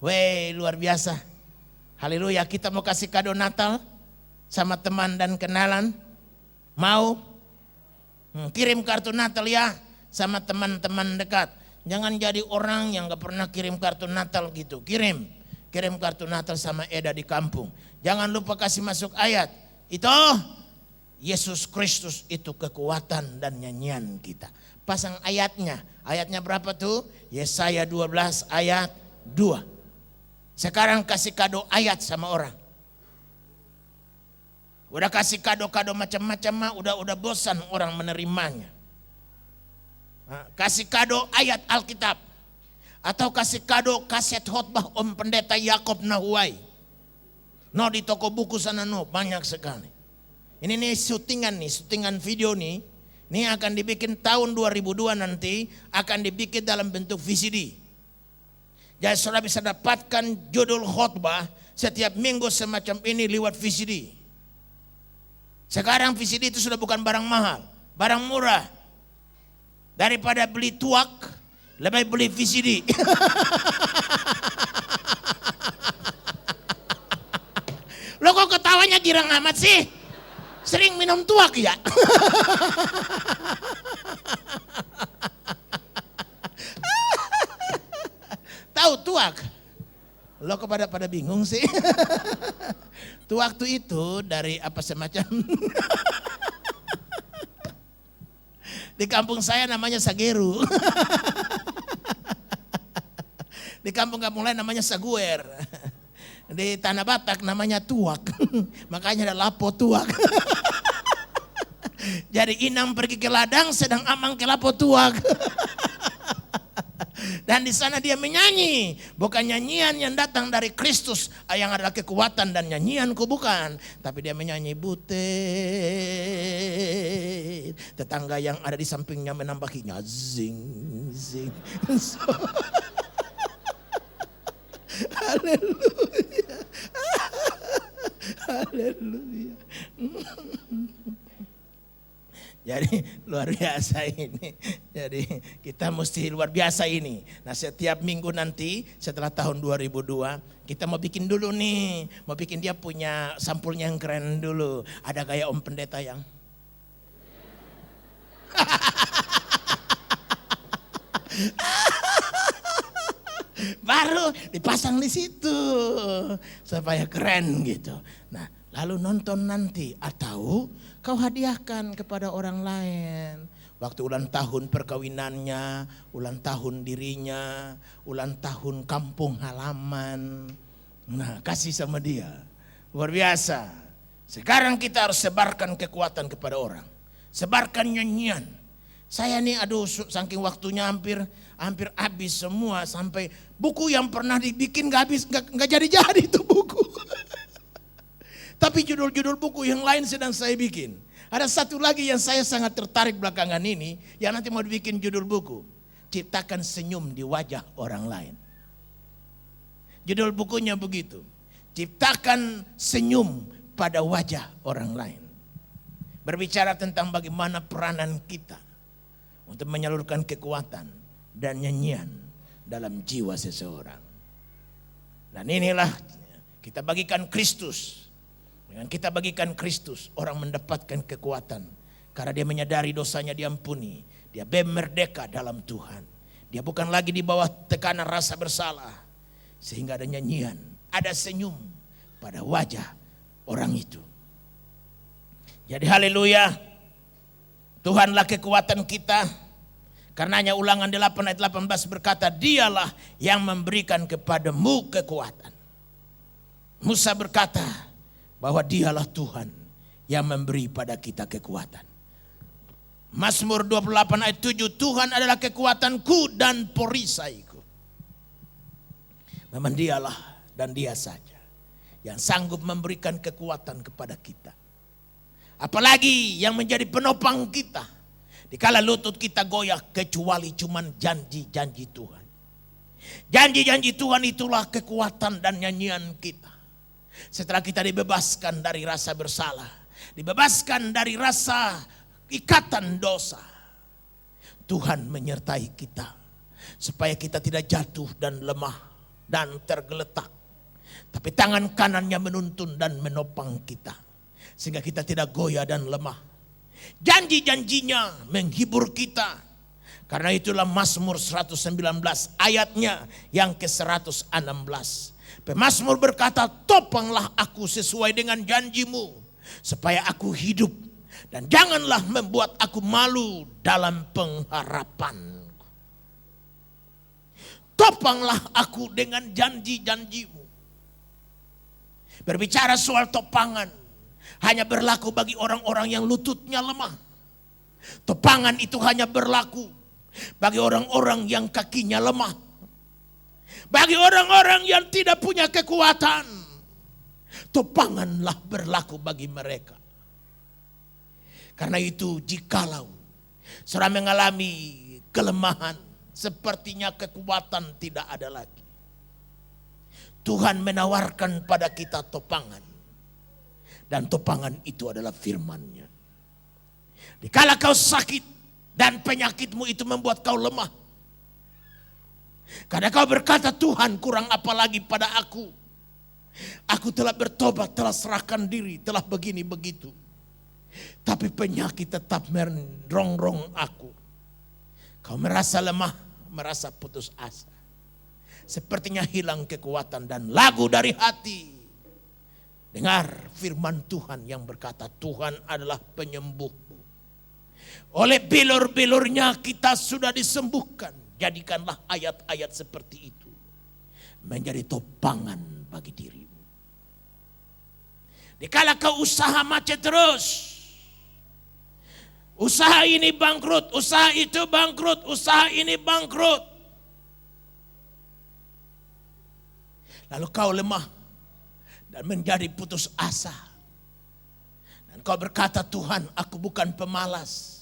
Weh, luar biasa. Haleluya, kita mau kasih kado Natal sama teman dan kenalan. Mau? Kirim kartu Natal ya sama teman-teman dekat. Jangan jadi orang yang gak pernah kirim kartu Natal gitu. Kirim kartu Natal sama Eda di kampung. Jangan lupa kasih masuk ayat. Itu Yesus Kristus itu kekuatan dan nyanyian kita. Pasang ayatnya. Ayatnya berapa tuh? Yesaya 12 ayat 2. Sekarang kasih kado ayat sama orang. Udah kasih kado-kado macam-macam mah udah bosan orang menerimanya. Kasih kado ayat Alkitab atau kasih kado kaset khotbah Om Pendeta Yakob Nahuai. No, di toko buku sana no, banyak sekali. Ini nih syutingan video nih. Ini akan dibikin tahun 2002 nanti, akan dibikin dalam bentuk VCD. Jadi saudara bisa dapatkan judul khotbah setiap minggu semacam ini lewat VCD. Sekarang VCD itu sudah bukan barang mahal, barang murah. Daripada beli tuak, lebih beli VCD. Lo kok ketawanya girang amat sih? Sering minum tuak ya? Tahu tuak? Lo pada bingung sih. Tuak itu dari apa semacam. Di kampung saya namanya sageru. Di kampung-kampung lain namanya saguer. Di Tanah Batak namanya tuak. Makanya ada lapo tuak. Jadi Inang pergi ke ladang sedang Amang ke lapo tuak. Dan di sana dia menyanyi, bukan nyanyian yang datang dari Kristus yang adalah kekuatan dan nyanyianku bukan, tapi dia menyanyi butet. Tetangga yang ada di sampingnya menambahinya zing zing. Haleluya. Haleluya. Jadi luar biasa ini. Jadi kita mesti luar biasa ini. Nah setiap minggu nanti setelah tahun 2002 kita mau bikin dulu nih. Mau bikin dia punya sampulnya yang keren dulu. Ada kayak Om Pendeta yang. Baru dipasang di situ. Supaya keren gitu. Nah lalu nonton nanti atau kau hadiahkan kepada orang lain. Waktu ulang tahun perkawinannya, ulang tahun dirinya, ulang tahun kampung halaman. Nah kasih sama dia. Luar biasa. Sekarang kita harus sebarkan kekuatan kepada orang. Sebarkan nyanyian. Saya nih aduh saking waktunya hampir habis semua. Sampai buku yang pernah dibikin gak jadi-jadi itu buku. Tapi judul-judul buku yang lain sedang saya bikin. Ada satu lagi yang saya sangat tertarik belakangan ini. Yang nanti mau dibikin judul buku. Ciptakan senyum di wajah orang lain. Judul bukunya begitu. Ciptakan senyum pada wajah orang lain. Berbicara tentang bagaimana peranan kita. Untuk menyalurkan kekuatan dan nyanyian dalam jiwa seseorang. Dan inilah kita bagikan Kristus. Dengan kita bagikan Kristus, orang mendapatkan kekuatan. Karena dia menyadari dosanya diampuni. Dia merdeka dalam Tuhan. Dia bukan lagi di bawah tekanan rasa bersalah. Sehingga ada nyanyian, ada senyum pada wajah orang itu. Jadi haleluya. Tuhanlah kekuatan kita. Karenanya Ulangan 8 ayat 18 berkata, dialah yang memberikan kepadamu kekuatan. Musa berkata, bahwa dialah Tuhan yang memberi pada kita kekuatan. Mazmur 28 ayat 7, Tuhan adalah kekuatanku dan perisaiku. Memang dialah dan dia saja yang sanggup memberikan kekuatan kepada kita. Apalagi yang menjadi penopang kita. Dikala lutut kita goyah kecuali cuman janji-janji Tuhan. Janji-janji Tuhan itulah kekuatan dan nyanyian kita. Setelah kita dibebaskan dari rasa bersalah, dibebaskan dari rasa ikatan dosa, Tuhan menyertai kita supaya kita tidak jatuh dan lemah dan tergeletak, tapi tangan kanannya menuntun dan menopang kita sehingga kita tidak goyah dan lemah. Janji-janjinya menghibur kita. Karena itulah Mazmur 119 ayatnya yang ke-116. Pemazmur berkata, topanglah aku sesuai dengan janjimu, supaya aku hidup, dan janganlah membuat aku malu dalam pengharapanku. Topanglah aku dengan janji-janjimu. Berbicara soal topangan, hanya berlaku bagi orang-orang yang lututnya lemah. Topangan itu hanya berlaku bagi orang-orang yang kakinya lemah. Bagi orang-orang yang tidak punya kekuatan, topanganlah berlaku bagi mereka. Karena itu jikalau saudara mengalami kelemahan, sepertinya kekuatan tidak ada lagi, Tuhan menawarkan pada kita topangan. Dan topangan itu adalah firman-Nya. Dikala kau sakit dan penyakitmu itu membuat kau lemah, karena kau berkata, Tuhan kurang apa lagi pada aku. Aku telah bertobat, telah serahkan diri, telah begini begitu. Tapi penyakit tetap merongrong aku. Kau merasa lemah, merasa putus asa. Sepertinya hilang kekuatan dan lagu dari hati. Dengar firman Tuhan yang berkata, Tuhan adalah penyembuhmu. Oleh bilur-bilurnya kita sudah disembuhkan. Jadikanlah ayat-ayat seperti itu menjadi topangan bagi dirimu. Dikala kau usaha macet terus, usaha ini bangkrut, usaha itu bangkrut, usaha ini bangkrut, lalu kau lemah dan menjadi putus asa. Dan kau berkata, Tuhan, aku bukan pemalas.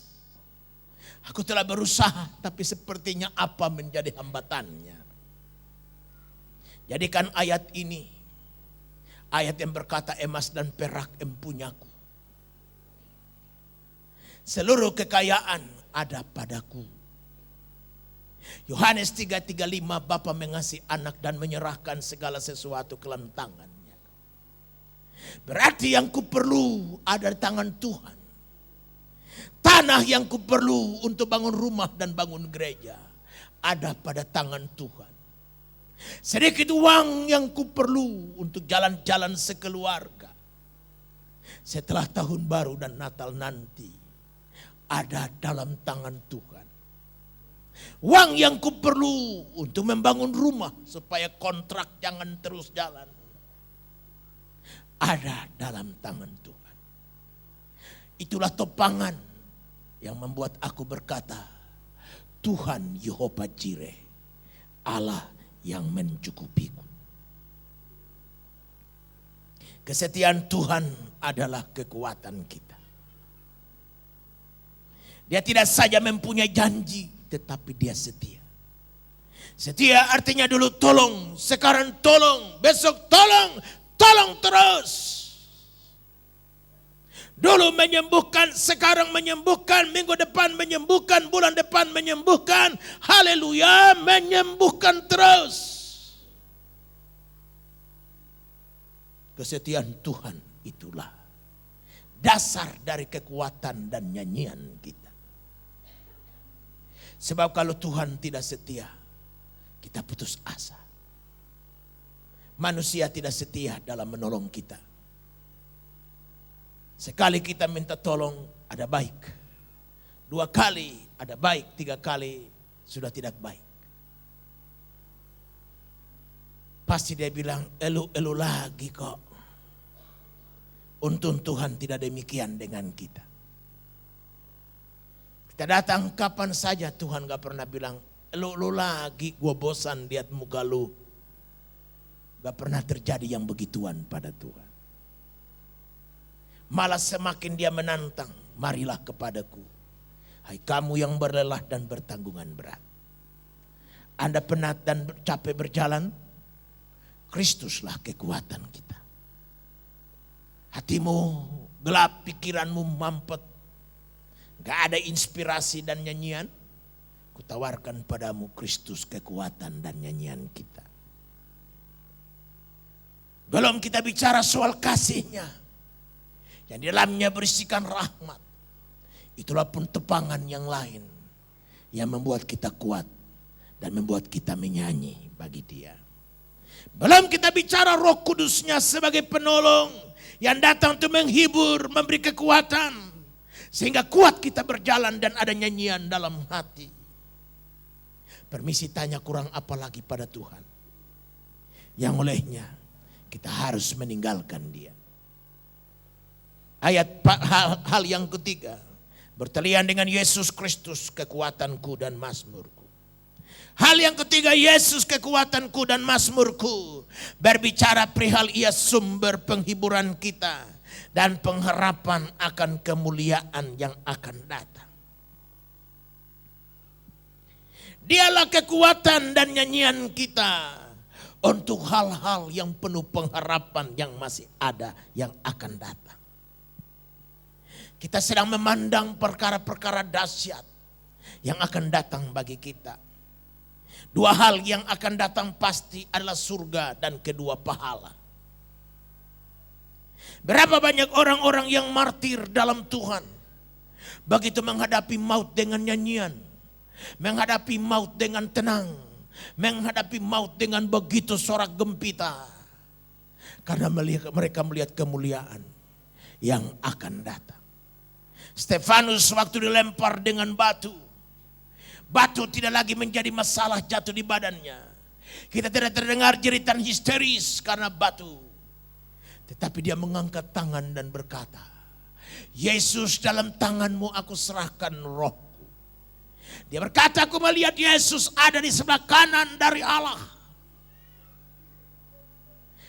Aku telah berusaha, tapi sepertinya apa menjadi hambatannya. Jadikan ayat ini, ayat yang berkata, emas dan perak empunyaku. Seluruh kekayaan ada padaku. Yohanes 3:35, Bapa mengasihi anak dan menyerahkan segala sesuatu ke dalam tangannya. Berarti yang kuperlu ada di tangan Tuhan. Tanah yang kuperlu untuk bangun rumah dan bangun gereja ada pada tangan Tuhan. Sedikit uang yang kuperlu untuk jalan-jalan sekeluarga setelah tahun baru dan Natal nanti ada dalam tangan Tuhan. Uang yang kuperlu untuk membangun rumah supaya kontrak jangan terus jalan ada dalam tangan Tuhan. Itulah topangan yang membuat aku berkata, Tuhan Yehova Jireh, Allah yang mencukupiku. Kesetiaan Tuhan adalah kekuatan kita. Dia tidak saja mempunyai janji, tetapi dia setia. Setia artinya dulu tolong, sekarang tolong, besok tolong, tolong terus. Dulu menyembuhkan, sekarang menyembuhkan, minggu depan menyembuhkan, bulan depan menyembuhkan. Haleluya, menyembuhkan terus. Kesetiaan Tuhan itulah dasar dari kekuatan dan nyanyian kita. Sebab kalau Tuhan tidak setia, kita putus asa. Manusia tidak setia dalam menolong kita. Sekali kita minta tolong ada baik. 2 kali ada baik, 3 kali sudah tidak baik. Pasti dia bilang elu lagi kok. Untung Tuhan tidak demikian dengan kita. Kita datang kapan saja Tuhan gak pernah bilang elu lagi, gue bosan lihat muka lu. Gak pernah terjadi yang begituan pada Tuhan. Malah semakin dia menantang, marilah kepadaku. Hai kamu yang berlelah dan bertanggungan berat. Anda penat dan capek berjalan, Kristuslah kekuatan kita. Hatimu gelap, pikiranmu mampet, gak ada inspirasi dan nyanyian. Kutawarkan padamu Kristus kekuatan dan nyanyian kita. Belum kita bicara soal kasihnya, yang di dalamnya berisikan rahmat. Itulah pun tepangan yang lain yang membuat kita kuat dan membuat kita menyanyi bagi dia. Belum kita bicara Roh Kudusnya sebagai penolong yang datang untuk menghibur, memberi kekuatan, sehingga kuat kita berjalan dan ada nyanyian dalam hati. Permisi tanya, kurang apa lagi pada Tuhan yang olehnya kita harus meninggalkan dia. Hal yang ketiga, bertalian dengan Yesus Kristus kekuatanku dan mazmurku. Hal yang ketiga, Yesus kekuatanku dan mazmurku, berbicara perihal Ia sumber penghiburan kita dan pengharapan akan kemuliaan yang akan datang. Dialah kekuatan dan nyanyian kita untuk hal-hal yang penuh pengharapan yang masih ada, yang akan datang. Kita sedang memandang perkara-perkara dahsyat yang akan datang bagi kita. Dua hal yang akan datang pasti adalah surga dan kedua pahala. Berapa banyak orang-orang yang martir dalam Tuhan, begitu menghadapi maut dengan nyanyian, menghadapi maut dengan tenang, menghadapi maut dengan begitu sorak gempita, karena mereka melihat kemuliaan yang akan datang. Stefanus waktu dilempar dengan batu tidak lagi menjadi masalah jatuh di badannya. Kita tidak terdengar jeritan histeris karena batu. Tetapi dia mengangkat tangan dan berkata, Yesus, dalam tanganmu aku serahkan rohku. Dia berkata, aku melihat Yesus ada di sebelah kanan dari Allah.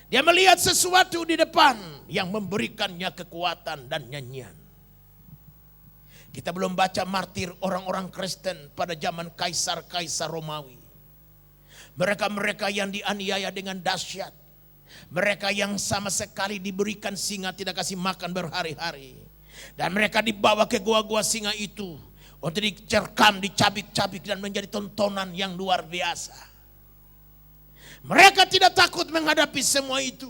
Dia melihat sesuatu di depan yang memberikannya kekuatan dan nyanyian. Kita belum baca martir orang-orang Kristen pada zaman kaisar-kaisar Romawi. Mereka-mereka yang dianiaya dengan dahsyat. Mereka yang sama sekali diberikan singa tidak kasih makan berhari-hari. Dan mereka dibawa ke gua-gua singa itu untuk dicerkam, dicabik-cabik dan menjadi tontonan yang luar biasa. Mereka tidak takut menghadapi semua itu.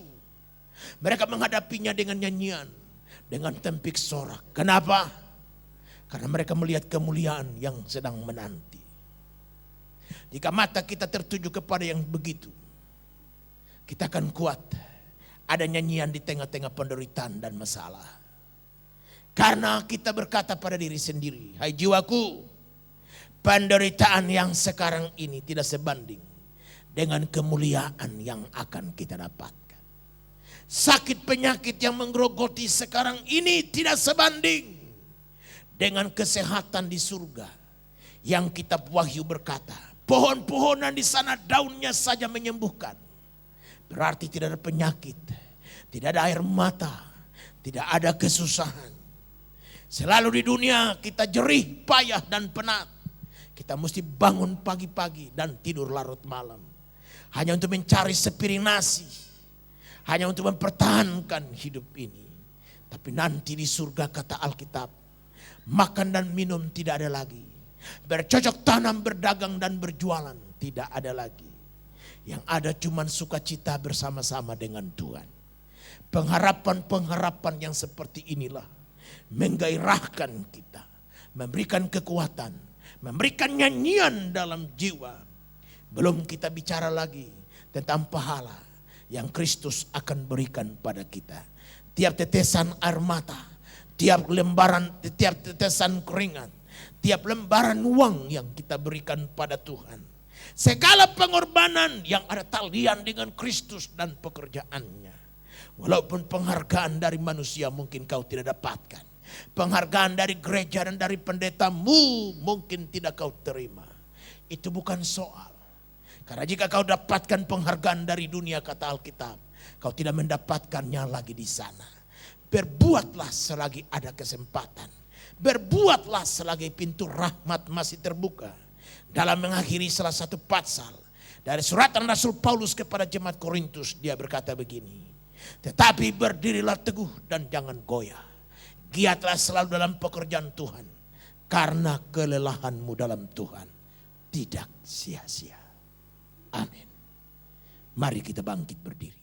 Mereka menghadapinya dengan nyanyian, dengan tempik sorak. Kenapa? Karena mereka melihat kemuliaan yang sedang menanti. Jika mata kita tertuju kepada yang begitu, kita akan kuat. Ada nyanyian di tengah-tengah penderitaan dan masalah. Karena kita berkata pada diri sendiri, hai jiwaku, penderitaan yang sekarang ini tidak sebanding dengan kemuliaan yang akan kita dapatkan. Sakit penyakit yang menggerogoti sekarang ini tidak sebanding dengan kesehatan di surga. Yang kitab Wahyu berkata, pohon-pohonan di sana daunnya saja menyembuhkan. Berarti tidak ada penyakit, tidak ada air mata, tidak ada kesusahan. Selalu di dunia kita jerih, payah dan penat. Kita mesti bangun pagi-pagi dan tidur larut malam. Hanya untuk mencari sepiring nasi. Hanya untuk mempertahankan hidup ini. Tapi nanti di surga kata Alkitab, makan dan minum tidak ada lagi. Bercocok tanam, berdagang dan berjualan tidak ada lagi. Yang ada cuma sukacita bersama-sama dengan Tuhan. Pengharapan-pengharapan yang seperti inilah menggairahkan kita, memberikan kekuatan, memberikan nyanyian dalam jiwa. Belum kita bicara lagi tentang pahala yang Kristus akan berikan pada kita. Tiap tetesan air mata, tiap tetesan keringat, tiap lembaran uang yang kita berikan pada Tuhan. Segala pengorbanan yang ada talian dengan Kristus dan pekerjaannya. Walaupun penghargaan dari manusia mungkin kau tidak dapatkan. Penghargaan dari gereja dan dari pendetamu mungkin tidak kau terima. Itu bukan soal. Karena jika kau dapatkan penghargaan dari dunia kata Alkitab, kau tidak mendapatkannya lagi di sana. Berbuatlah selagi ada kesempatan. Berbuatlah selagi pintu rahmat masih terbuka. Dalam mengakhiri salah satu pasal dari suratan Rasul Paulus kepada jemaat Korintus, dia berkata begini. Tetapi berdirilah teguh dan jangan goyah. Giatlah selalu dalam pekerjaan Tuhan. Karena kelelahanmu dalam Tuhan tidak sia-sia. Amin. Mari kita bangkit berdiri.